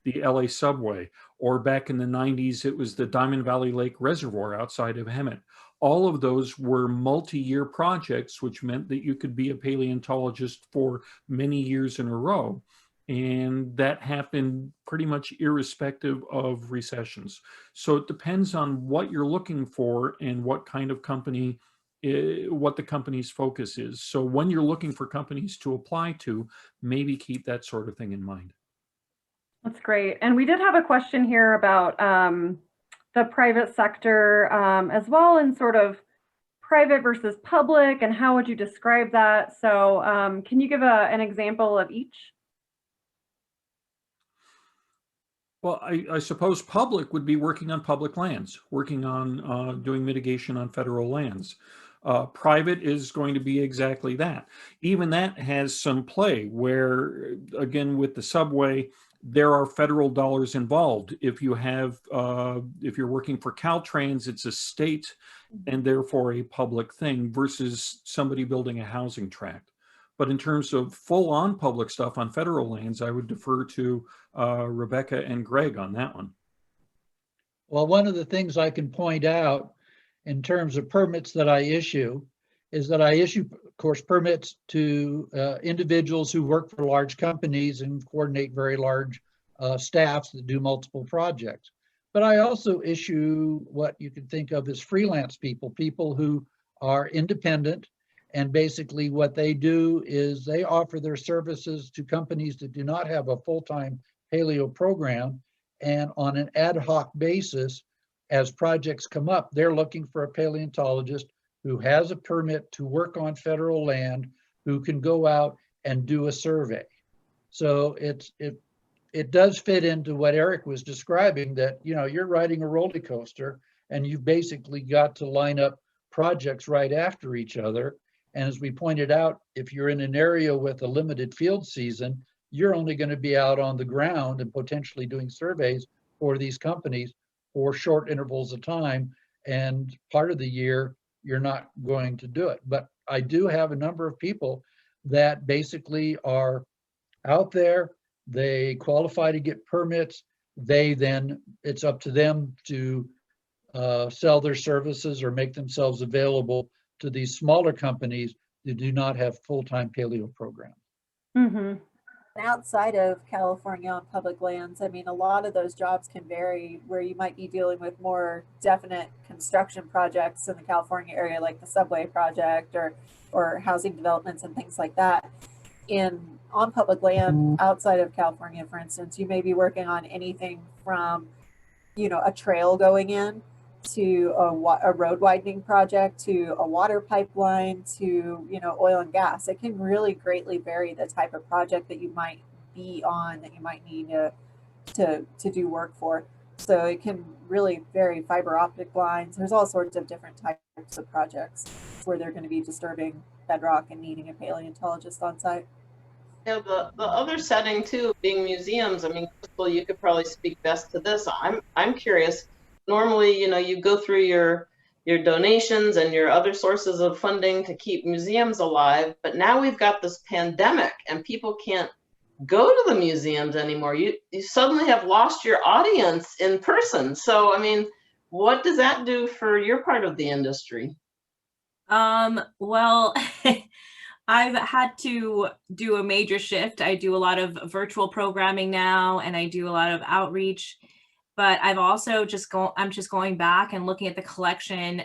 the LA subway, or back in the 90s, it was the Diamond Valley Lake Reservoir outside of Hemet. All of those were multi-year projects, which meant that you could be a paleontologist for many years in a row. And that happened pretty much irrespective of recessions. So it depends on what you're looking for and what kind of company, what the company's focus is. So when you're looking for companies to apply to, maybe keep that sort of thing in mind. That's great. And we did have a question here about the private sector as well, and sort of private versus public, and how would you describe that? So can you give an example of each? Well, I suppose public would be working on public lands, working on doing mitigation on federal lands. Private is going to be exactly that. Even that has some play where, again, with the subway, there are federal dollars involved. If you have, if you're working for Caltrans, it's a state and therefore a public thing versus somebody building a housing tract. But in terms of full-on public stuff on federal lands, I would defer to Rebecca and Greg on that one. Well, one of the things I can point out in terms of permits that I issue is that I issue, of course, permits to individuals who work for large companies and coordinate very large staffs that do multiple projects. But I also issue what you could think of as freelance people, people who are independent. And basically what they do is they offer their services to companies that do not have a full-time paleo program. And on an ad hoc basis, as projects come up, they're looking for a paleontologist who has a permit to work on federal land, who can go out and do a survey. So it does fit into what Eric was describing, that, you know, you're riding a roller coaster and you've basically got to line up projects right after each other. And as we pointed out, if you're in an area with a limited field season, you're only going to be out on the ground and potentially doing surveys for these companies for short intervals of time. And part of the year, you're not going to do it. But I do have a number of people that basically are out there. They qualify to get permits. They then, it's up to them to sell their services or make themselves available to these smaller companies that do not have full-time paleo programs. Mm-hmm. Outside of California on public lands, I mean, a lot of those jobs can vary, where you might be dealing with more definite construction projects in the California area, like the subway project or housing developments and things like that. On public land outside of California, for instance, you may be working on anything from, you know, a trail going in to a road widening project, to a water pipeline, to, you know, oil and gas. It can really greatly vary the type of project that you might be on, that you might need to do work for. So it can really vary. Fiber optic lines, there's all sorts of different types of projects where they're going to be disturbing bedrock and needing a paleontologist on site. Yeah, the other setting too, being museums. I mean, Crystal, you could probably speak best to this. I'm curious. Normally, you know, you go through your donations and your other sources of funding to keep museums alive, but now we've got this pandemic and people can't go to the museums anymore. You suddenly have lost your audience in person. So, I mean, what does that do for your part of the industry? Well, I've had to do a major shift. I do a lot of virtual programming now, and I do a lot of outreach, but I've also I'm just going back and looking at the collection.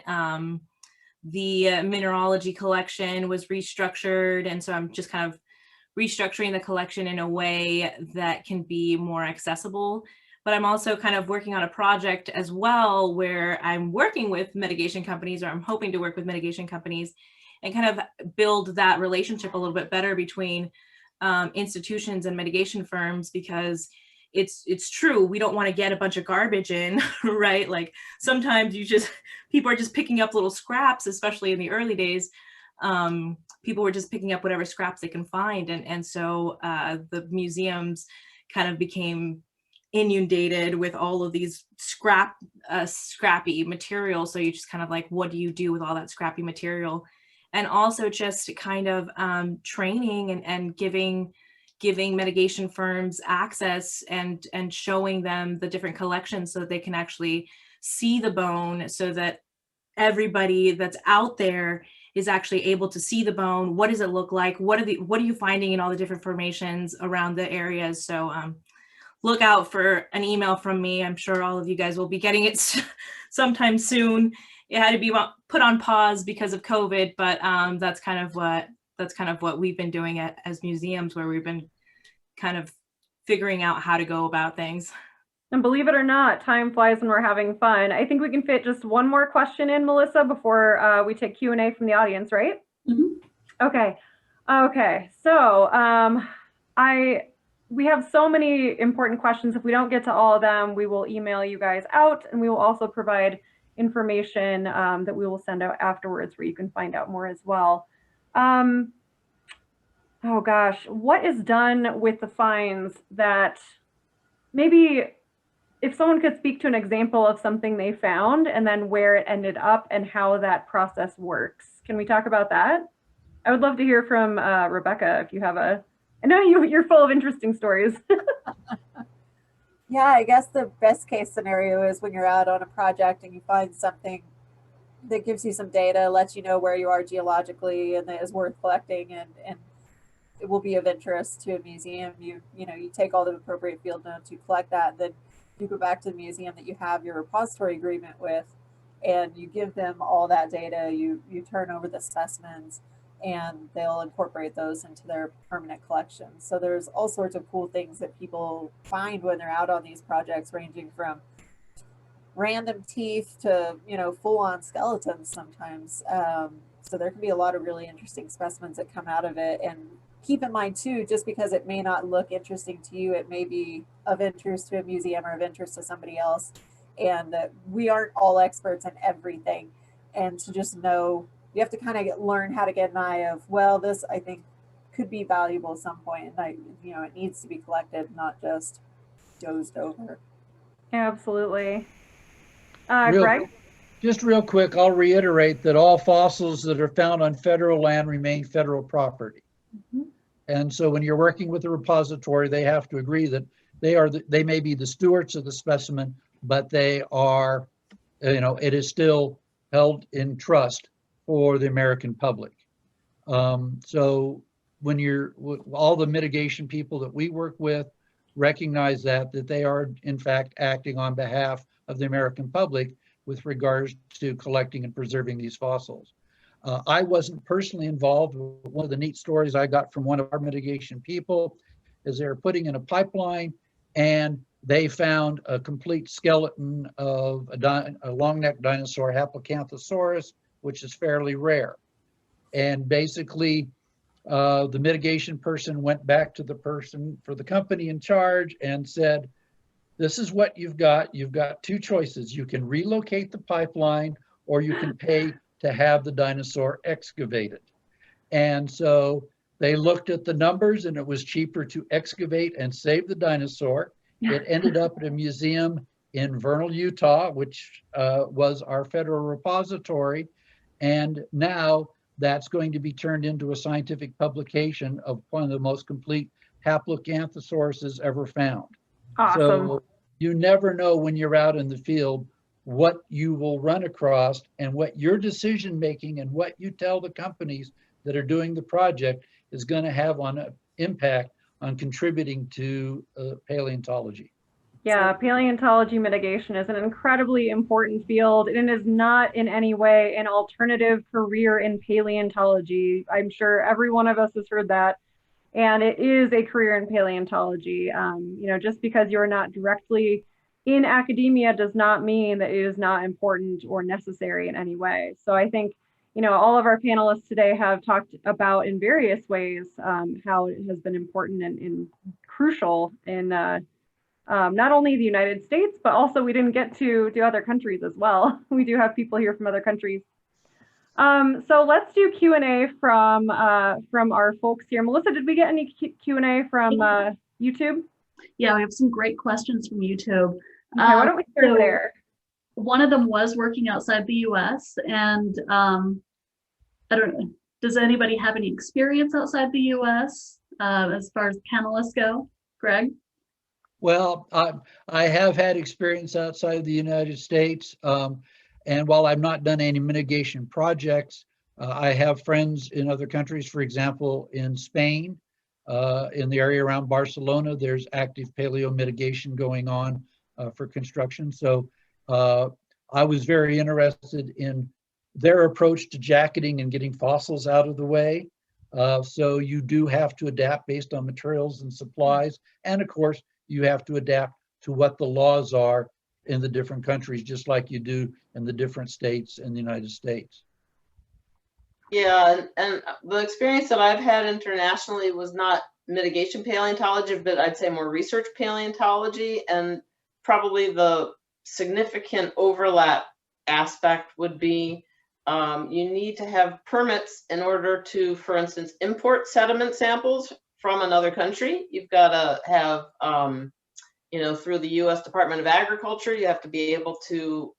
The mineralogy collection was restructured, and so I'm just kind of restructuring the collection in a way that can be more accessible. But I'm also kind of working on a project as well where I'm working with mitigation companies, or I'm hoping to work with mitigation companies, and kind of build that relationship a little bit better between institutions and mitigation firms, because, it's true. We don't want to get a bunch of garbage in, right? Like sometimes people are just picking up little scraps, especially in the early days. People were just picking up whatever scraps they can find. And so the museums kind of became inundated with all of these scrappy material. So you just kind of like, what do you do with all that scrappy material? And also just kind of training and giving mitigation firms access and showing them the different collections so that they can actually see the bone, so that everybody that's out there is actually able to see the bone. What does it look like? What are you finding in all the different formations around the areas? So look out for an email from me. I'm sure all of you guys will be getting it sometime soon. It had to be put on pause because of COVID, but that's kind of what we've been doing as museums, where we've been kind of figuring out how to go about things. And believe it or not, time flies when we're having fun. I think we can fit just one more question in, Melissa, before we take Q&A from the audience, right? Mm-hmm. Okay. So we have so many important questions. If we don't get to all of them, we will email you guys out, and we will also provide information that we will send out afterwards where you can find out more as well. Oh gosh, what is done with the finds that maybe, if someone could speak to an example of something they found and then where it ended up and how that process works? Can we talk about that? I would love to hear from Rebecca if you have I know you're full of interesting stories. Yeah, I guess the best case scenario is when you're out on a project and you find something that gives you some data, lets you know where you are geologically, and that is worth collecting, and it will be of interest to a museum. You take all the appropriate field notes, you collect that, then you go back to the museum that you have your repository agreement with, and you give them all that data. You turn over the specimens, and they'll incorporate those into their permanent collections. So there's all sorts of cool things that people find when they're out on these projects, ranging from random teeth to full-on skeletons sometimes. So there can be a lot of really interesting specimens that come out of it. And keep in mind too, just because it may not look interesting to you, it may be of interest to a museum or of interest to somebody else. And we aren't all experts in everything. And to just know, you have to kind of learn how to get an eye of, well, this I think could be valuable at some point, and it needs to be collected, not just dozed over. Absolutely. Greg? Just real quick, I'll reiterate that all fossils that are found on federal land remain federal property. Mm-hmm. And so when you're working with a repository, they have to agree that they may be the stewards of the specimen, but they are, it is still held in trust for the American public. So when all the mitigation people that we work with recognize that they are in fact acting on behalf of the American public with regards to collecting and preserving these fossils. I wasn't personally involved. One of the neat stories I got from one of our mitigation people is they were putting in a pipeline, and they found a complete skeleton of a long-necked dinosaur, Haplocanthosaurus, which is fairly rare. And basically, the mitigation person went back to the person for the company in charge and said, this is what you've got. You've got two choices. You can relocate the pipeline, or you can pay to have the dinosaur excavated. And so they looked at the numbers, and it was cheaper to excavate and save the dinosaur. It ended up at a museum in Vernal, Utah, which was our federal repository. And now that's going to be turned into a scientific publication of one of the most complete Haplocanthosaurus ever found. Awesome. So you never know when you're out in the field what you will run across, and what your decision making and what you tell the companies that are doing the project is going to have an impact on contributing to paleontology. Yeah, paleontology mitigation is an incredibly important field, and it is not in any way an alternative career in paleontology. I'm sure every one of us has heard that, and it is a career in paleontology. Just because you're not directly in academia does not mean that it is not important or necessary in any way. So I think, all of our panelists today have talked about in various ways how it has been important and crucial in not only the United States, but also we didn't get to other countries as well. We do have people here from other countries. So let's do Q&A from our folks here. Melissa, did we get any Q&A from YouTube? Yeah, we have some great questions from YouTube. Okay, why don't we start there? One of them was working outside the US, and I don't know, does anybody have any experience outside the US as far as panelists go? Greg? Well, I have had experience outside the United States. And while I've not done any mitigation projects, I have friends in other countries. For example, in Spain, in the area around Barcelona, there's active paleo mitigation going on for construction. So I was very interested in their approach to jacketing and getting fossils out of the way. So you do have to adapt based on materials and supplies. And of course, you have to adapt to what the laws are in the different countries, just like you do in the different states in the United States. Yeah, and the experience that I've had internationally was not mitigation paleontology, but I'd say more research paleontology. And probably the significant overlap aspect would be you need to have permits in order to, for instance, import sediment samples from another country. You've got to have, through the U.S. Department of Agriculture, you have to be able to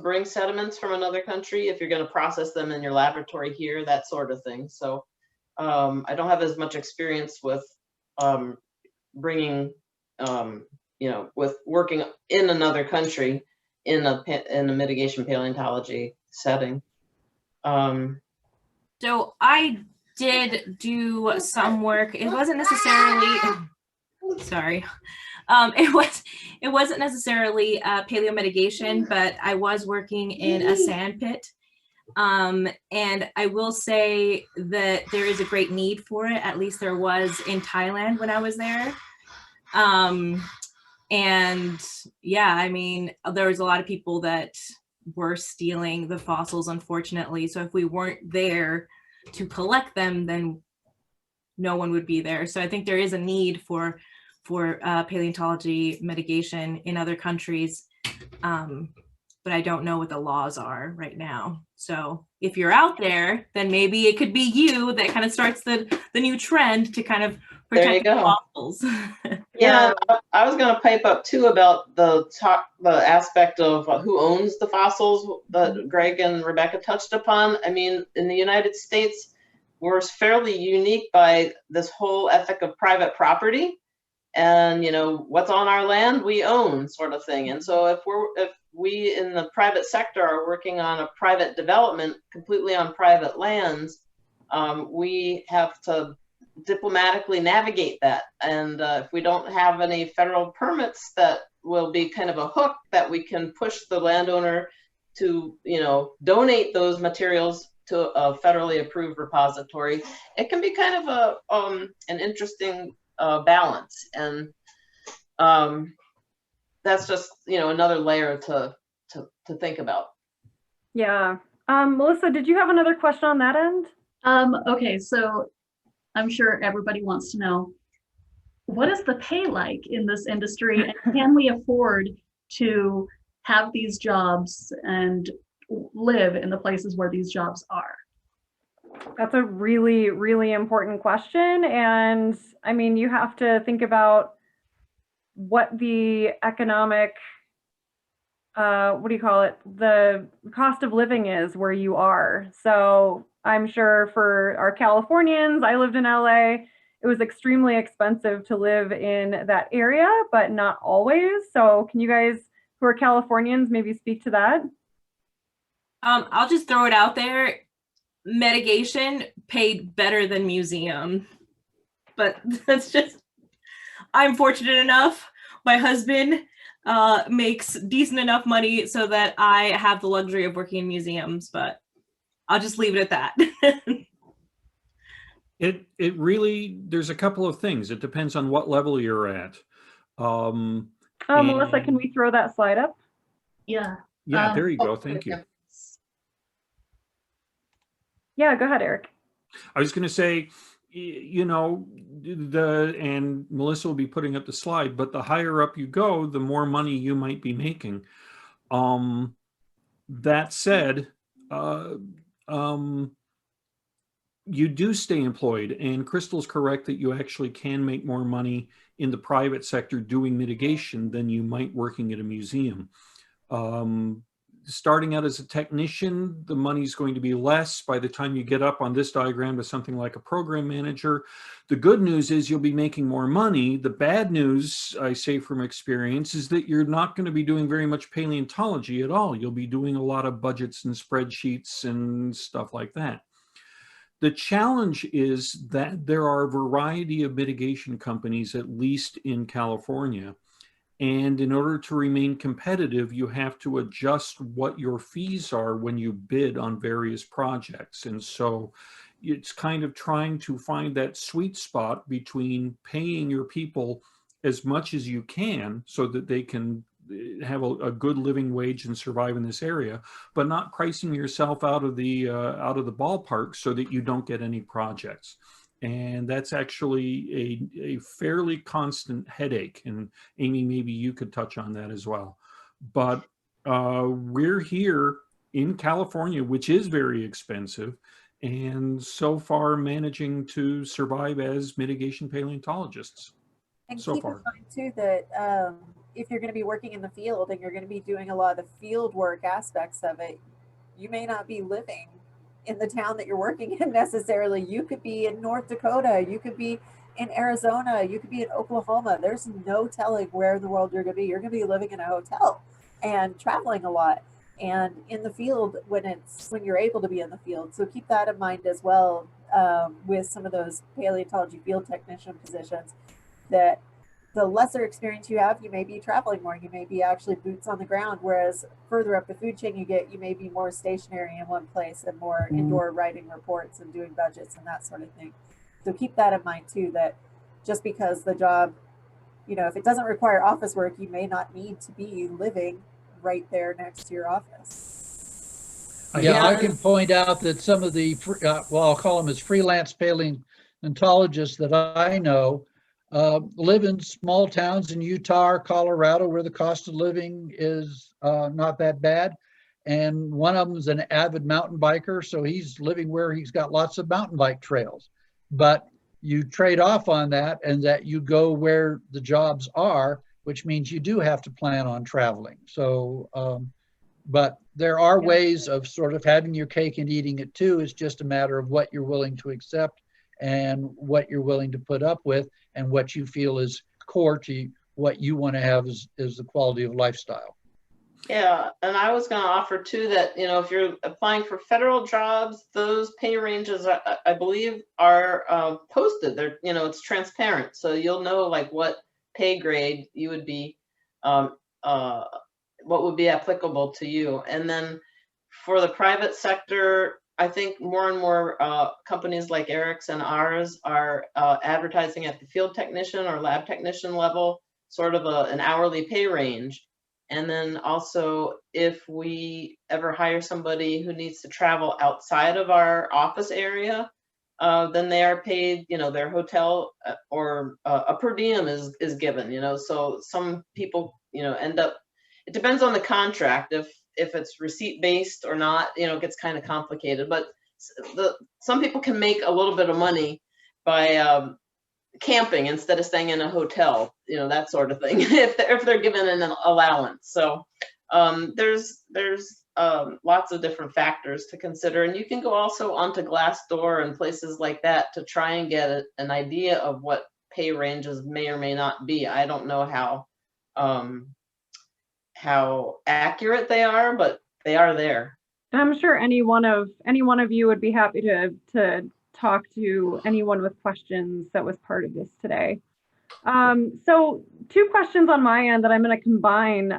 bring sediments from another country if you're going to process them in your laboratory here, that sort of thing. So I don't have as much experience with bringing, with working in another country in a mitigation paleontology setting. So I did do some work. It wasn't necessarily, sorry. It wasn't necessarily paleo mitigation, but I was working in a sand pit. And I will say that there is a great need for it. At least there was in Thailand when I was there. And yeah, I mean, there was a lot of people that were stealing the fossils, unfortunately. So if we weren't there to collect them, then no one would be there. So I think there is a need for paleontology mitigation in other countries, but I don't know what the laws are right now. So if you're out there, then maybe it could be you that kind of starts the new trend to kind of protect the fossils. Yeah, I was going to pipe up too about the aspect of who owns the fossils that Greg and Rebecca touched upon. I mean, in the United States, we're fairly unique by this whole ethic of private property. And what's on our land we own, sort of thing. And so if we in the private sector are working on a private development completely on private lands, we have to diplomatically navigate that. And if we don't have any federal permits, that will be kind of a hook that we can push the landowner to donate those materials to a federally approved repository. It can be kind of an interesting balance, and that's just another layer to think about. Yeah. Melissa, did you have another question on that end? Okay, so I'm sure everybody wants to know, what is the pay like in this industry, and can we afford to have these jobs and live in the places where these jobs are? That's a really, really important question. And I mean, you have to think about what the economic, the cost of living is where you are. So I'm sure for our Californians, I lived in LA, it was extremely expensive to live in that area, but not always. So can you guys who are Californians maybe speak to that? I'll just throw it out there. Mitigation paid better than museum, but that's just, I'm fortunate enough. My husband makes decent enough money so that I have the luxury of working in museums, but I'll just leave it at that. It really, there's a couple of things. It depends on what level you're at. Melissa, can we throw that slide up? Yeah. Yeah, there you go. Thank you. Yeah, go ahead, Eric. I was going to say, you know, and Melissa will be putting up the slide, but the higher up you go, the more money you might be making. That said, you do stay employed, and Crystal's correct that you actually can make more money in the private sector doing mitigation than you might working at a museum. Starting out as a technician, the money's going to be less by the time you get up on this diagram to something like a program manager. The good news is you'll be making more money. The bad news, I say from experience, is that you're not going to be doing very much paleontology at all. You'll be doing a lot of budgets and spreadsheets and stuff like that. The challenge is that there are a variety of mitigation companies, at least in California. And in order to remain competitive, you have to adjust what your fees are when you bid on various projects. And so it's kind of trying to find that sweet spot between paying your people as much as you can so that they can have a good living wage and survive in this area, but not pricing yourself out of the ballpark so that you don't get any projects. And that's actually a fairly constant headache. And Amy, maybe you could touch on that as well. But we're here in California, which is very expensive, and so far managing to survive as mitigation paleontologists. And so keep far. in mind too that if you're going to be working in the field and you're going to be doing a lot of the field work aspects of it, you may not be living in the town that you're working in necessarily. You could be in North Dakota, you could be in Arizona, you could be in Oklahoma. There's no telling where in the world you're going to be. You're going to be living in a hotel and traveling a lot and in the field when you're able to be in the field. So keep that in mind as well with some of those paleontology field technician positions, that the lesser experience you have, you may be traveling more, you may be actually boots on the ground, whereas further up the food chain you get, you may be more stationary in one place and more indoor writing reports and doing budgets and that sort of thing. So keep that in mind too, that just because the job, you know, if it doesn't require office work, you may not need to be living right there next to your office. Yeah, I can point out that some of the, well, I'll call them as freelance paleontologists that I know, live in small towns in Utah or Colorado where the cost of living is not that bad. And one of them is an avid mountain biker, so he's living where he's got lots of mountain bike trails. But you trade off on that, and that you go where the jobs are, which means you do have to plan on traveling. So, but there are ways of sort of having your cake and eating it too. It's just a matter of what you're willing to accept and what you're willing to put up with, and what you feel is core to what you want to have is the quality of lifestyle. Yeah, and I was going to offer too that, you know, if you're applying for federal jobs, those pay ranges, I believe, are posted. They're, you know, it's transparent, so you'll know like what pay grade you would be, what would be applicable to you. And then for the private sector, I think more and more companies like Eric's and ours are advertising at the field technician or lab technician level, sort of an hourly pay range. And then also, if we ever hire somebody who needs to travel outside of our office area, then they are paid, you know, their hotel or a per diem is given, you know. So some people, you know, end up, it depends on the contract. If it's receipt based or not, you know, it gets kind of complicated. But some people can make a little bit of money by camping instead of staying in a hotel, you know, that sort of thing, if they're given an allowance. So there's lots of different factors to consider. And you can go also onto Glassdoor and places like that to try and get an idea of what pay ranges may or may not be. I don't know how accurate they are, but they are there. And I'm sure any one of you would be happy to talk to anyone with questions that was part of this today. So 2 questions on my end that I'm going to combine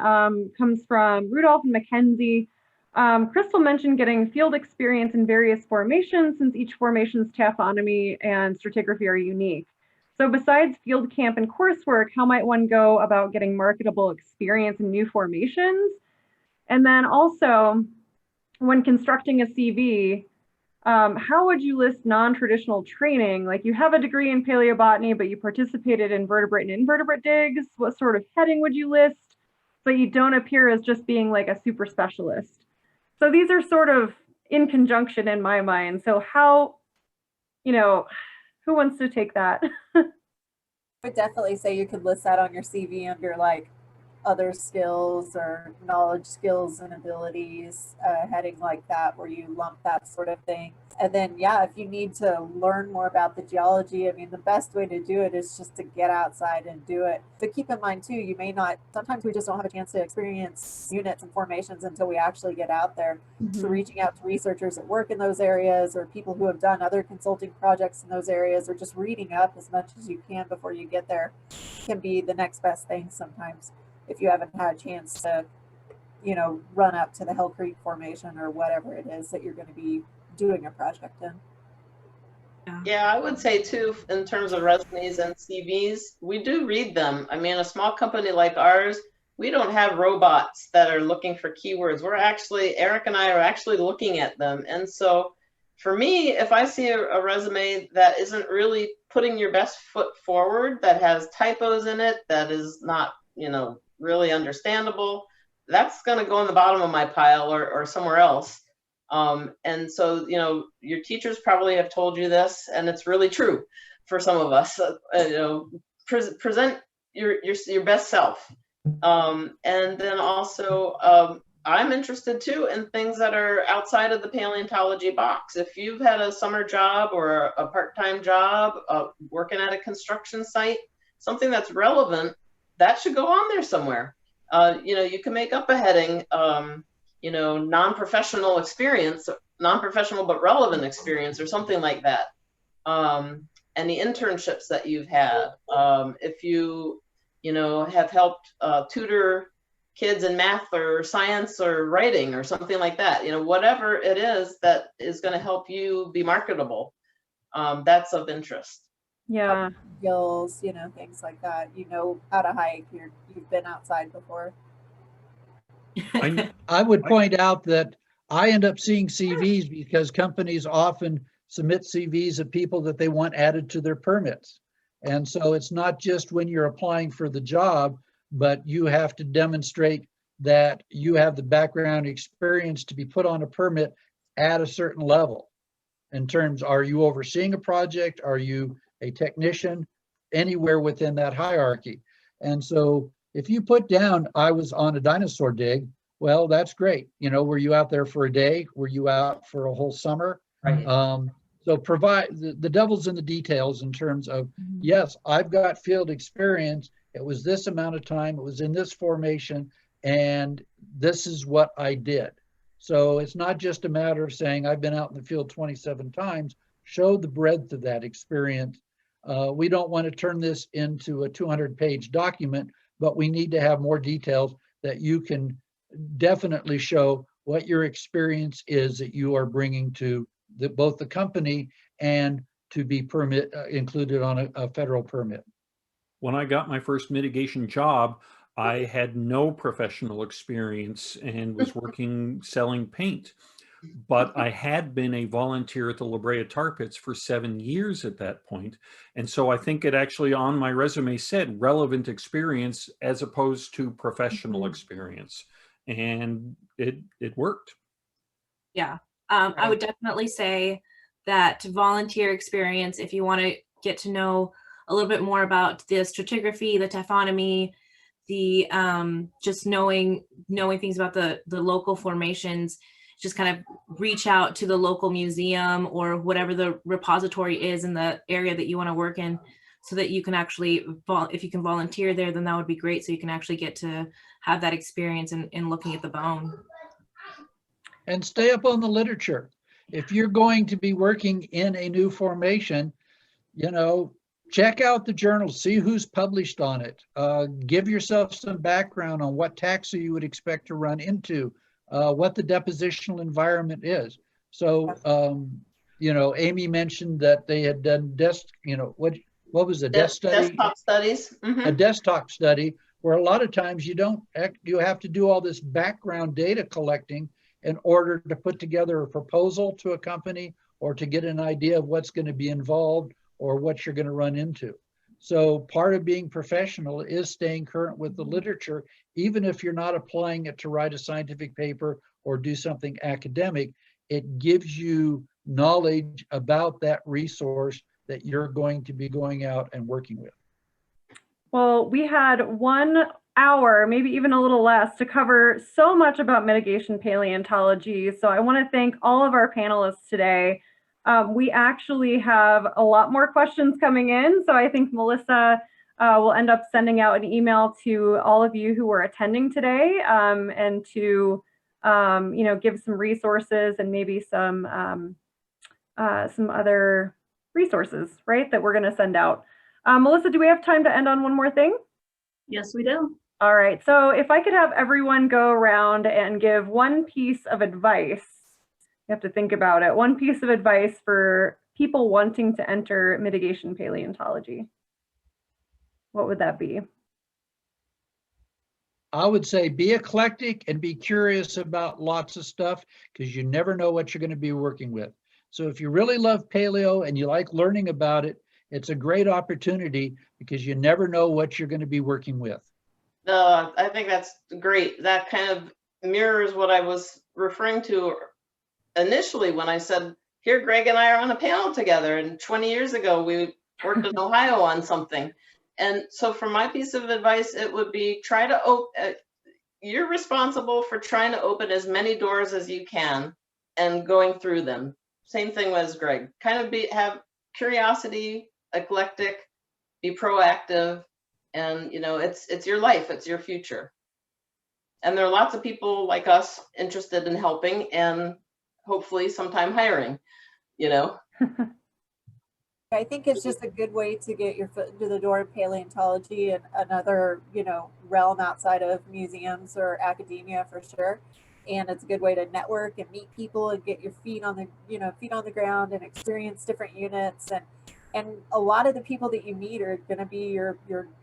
comes from Rudolph and Mackenzie. Crystal mentioned getting field experience in various formations, since each formation's taphonomy and stratigraphy are unique. So besides field camp and coursework, how might one go about getting marketable experience in new formations? And then also, when constructing a CV, how would you list non-traditional training? Like you have a degree in paleobotany, but you participated in vertebrate and invertebrate digs. What sort of heading would you list so you don't appear as just being like a super specialist? So these are sort of in conjunction in my mind. So how, you know, who wants to take that? I would definitely say you could list that on your CV under like other skills or knowledge, skills, and abilities, heading like that, where you lump that sort of thing. And then, yeah, if you need to learn more about the geology, I mean, the best way to do it is just to get outside and do it. But keep in mind too, you may not, sometimes we just don't have a chance to experience units and formations until we actually get out there. So reaching out to researchers that work in those areas, or people who have done other consulting projects in those areas, or just reading up as much as you can before you get there can be the next best thing sometimes, if you haven't had a chance to, you know, run up to the Hell Creek Formation or whatever it is that you're going to be doing a project in. Yeah, I would say too, in terms of resumes and CVs, we do read them. I mean, a small company like ours, we don't have robots that are looking for keywords. We're actually, Eric and I are actually looking at them. And so for me, if I see a resume that isn't really putting your best foot forward, that has typos in it, that is not, you know, really understandable, that's going to go in the bottom of my pile or somewhere else. And so, you know, your teachers probably have told you this, and it's really true for some of us. You know, present your best self. And then also, I'm interested too in things that are outside of the paleontology box. If you've had a summer job or a part-time job, working at a construction site, something that's relevant, that should go on there somewhere. You know, you can make up a heading, you know, non-professional experience, non-professional but relevant experience, or something like that. And the internships that you've had. If you know, have helped tutor kids in math or science or writing or something like that, you know, whatever it is that is going to help you be marketable, that's of interest. Yeah. Skills, you know, things like that. You know how to hike. You've been outside before. I would point out that I end up seeing CVs because companies often submit CVs of people that they want added to their permits. And so it's not just when you're applying for the job, but you have to demonstrate that you have the background experience to be put on a permit at a certain level. In terms, are you overseeing a project? Are you a technician? Anywhere within that hierarchy. And so if you put down, I was on a dinosaur dig, well, that's great. You know, were you out there for a day? Were you out for a whole summer? Right. So provide the devil's in the details in terms of, yes, I've got field experience. It was this amount of time. It was in this formation, and this is what I did. So it's not just a matter of saying I've been out in the field 27 times. Show the breadth of that experience. We don't want to turn this into a 200-page document, but we need to have more details that you can definitely show what your experience is that you are bringing to both the company and to be included on a federal permit. When I got my first mitigation job, I had no professional experience and was working selling paint. But I had been a volunteer at the La Brea Tar Pits for 7 years at that point. And so I think it actually on my resume said relevant experience as opposed to professional experience. And it worked. Yeah. I would definitely say that volunteer experience, if you want to get to know a little bit more about the stratigraphy, the taphonomy, the just knowing things about the local formations, just kind of reach out to the local museum or whatever the repository is in the area that you want to work in, so that you can actually, if you can volunteer there, then that would be great. So you can actually get to have that experience in looking at the bone. And stay up on the literature. If you're going to be working in a new formation, you know, check out the journals, see who's published on it. Give yourself some background on what taxa you would expect to run into, what the depositional environment is. So, you know, Amy mentioned that they had done what was a desk study? Desktop studies. A desktop study, where a lot of times you have to do all this background data collecting in order to put together a proposal to a company or to get an idea of what's going to be involved or what you're going to run into. So part of being professional is staying current with the literature, even if you're not applying it to write a scientific paper or do something academic. It gives you knowledge about that resource that you're going to be going out and working with. Well, we had 1 hour, maybe even a little less, to cover so much about mitigation paleontology. So I want to thank all of our panelists today. We actually have a lot more questions coming in. So I think Melissa will end up sending out an email to all of you who were attending today, and to give some resources and maybe some other resources, right, that we're going to send out. Melissa, do we have time to end on one more thing? Yes, we do. All right. So if I could have everyone go around and give one piece of advice, you have to think about it, one piece of advice for people wanting to enter mitigation paleontology. What would that be? I would say be eclectic and be curious about lots of stuff, because you never know what you're going to be working with. So if you really love paleo and you like learning about it, it's a great opportunity, because you never know what you're going to be working with. I think that's great. That kind of mirrors what I was referring to initially when I said, here, Greg and I are on a panel together, and 20 years ago, we worked in Ohio on something. And so for my piece of advice, it would be try to you're responsible for trying to open as many doors as you can and going through them. Same thing as Greg. Kind of have curiosity, eclectic, be proactive, and it's your life, it's your future. And there are lots of people like us interested in helping and hopefully sometime hiring, I think it's just a good way to get your foot into the door of paleontology and another, realm outside of museums or academia for sure. And it's a good way to network and meet people and get your feet on the ground and experience different units. And a lot of the people that you meet are going to be your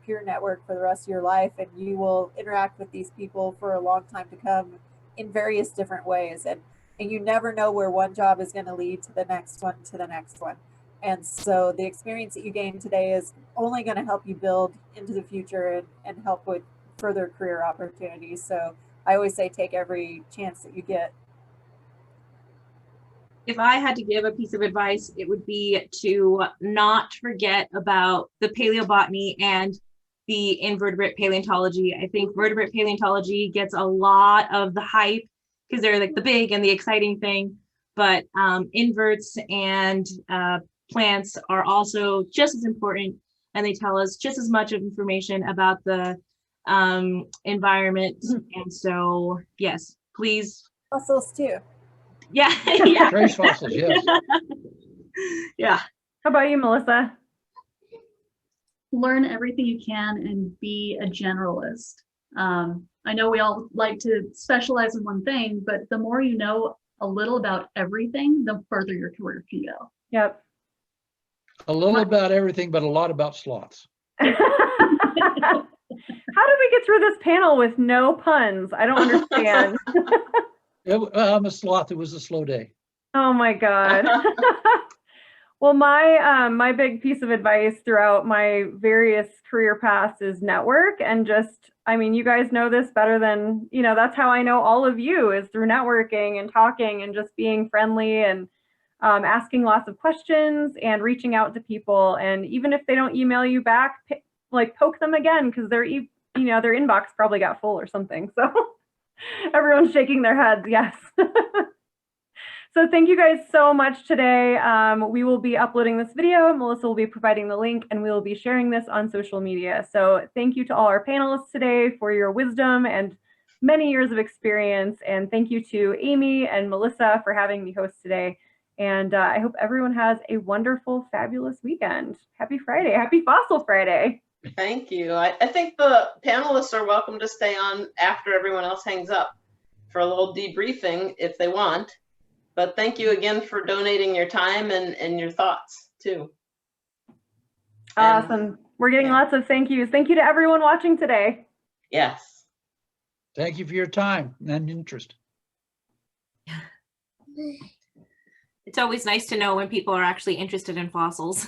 peer network for the rest of your life, and you will interact with these people for a long time to come in various different ways. And you never know where one job is going to lead to the next one, to the next one. And so the experience that you gain today is only going to help you build into the future and help with further career opportunities. So I always say take every chance that you get. If I had to give a piece of advice, it would be to not forget about the paleobotany and the invertebrate paleontology. I think vertebrate paleontology gets a lot of the hype because they're like the big and the exciting thing, but inverts and plants are also just as important, and they tell us just as much of information about the environment. And so, yes, please. Fossils too. Yeah. Yeah. Trace fossils, yes. Yeah. How about you, Melissa? Learn everything you can and be a generalist. I know we all like to specialize in one thing, but the more you know a little about everything, the further your career can go. Yep. A little about everything, but a lot about sloths. How did we get through this panel with no puns? I don't understand. I'm a sloth. It was a slow day. Oh my God. Well, my big piece of advice throughout my various career paths is network, and just, you guys know this better than, that's how I know all of you, is through networking and talking and just being friendly and asking lots of questions and reaching out to people. And even if they don't email you back, poke them again, because their inbox probably got full or something. So everyone's shaking their heads. Yes. So thank you guys so much today. We will be uploading this video. Melissa will be providing the link, and we will be sharing this on social media. So thank you to all our panelists today for your wisdom and many years of experience. And thank you to Amy and Melissa for having me host today. And I hope everyone has a wonderful, fabulous weekend. Happy Friday. Happy Fossil Friday. Thank you. I think the panelists are welcome to stay on after everyone else hangs up for a little debriefing if they want. But thank you again for donating your time and your thoughts too. Awesome. We're getting lots of thank yous. Thank you to everyone watching today. Yes. Thank you for your time and interest. It's always nice to know when people are actually interested in fossils.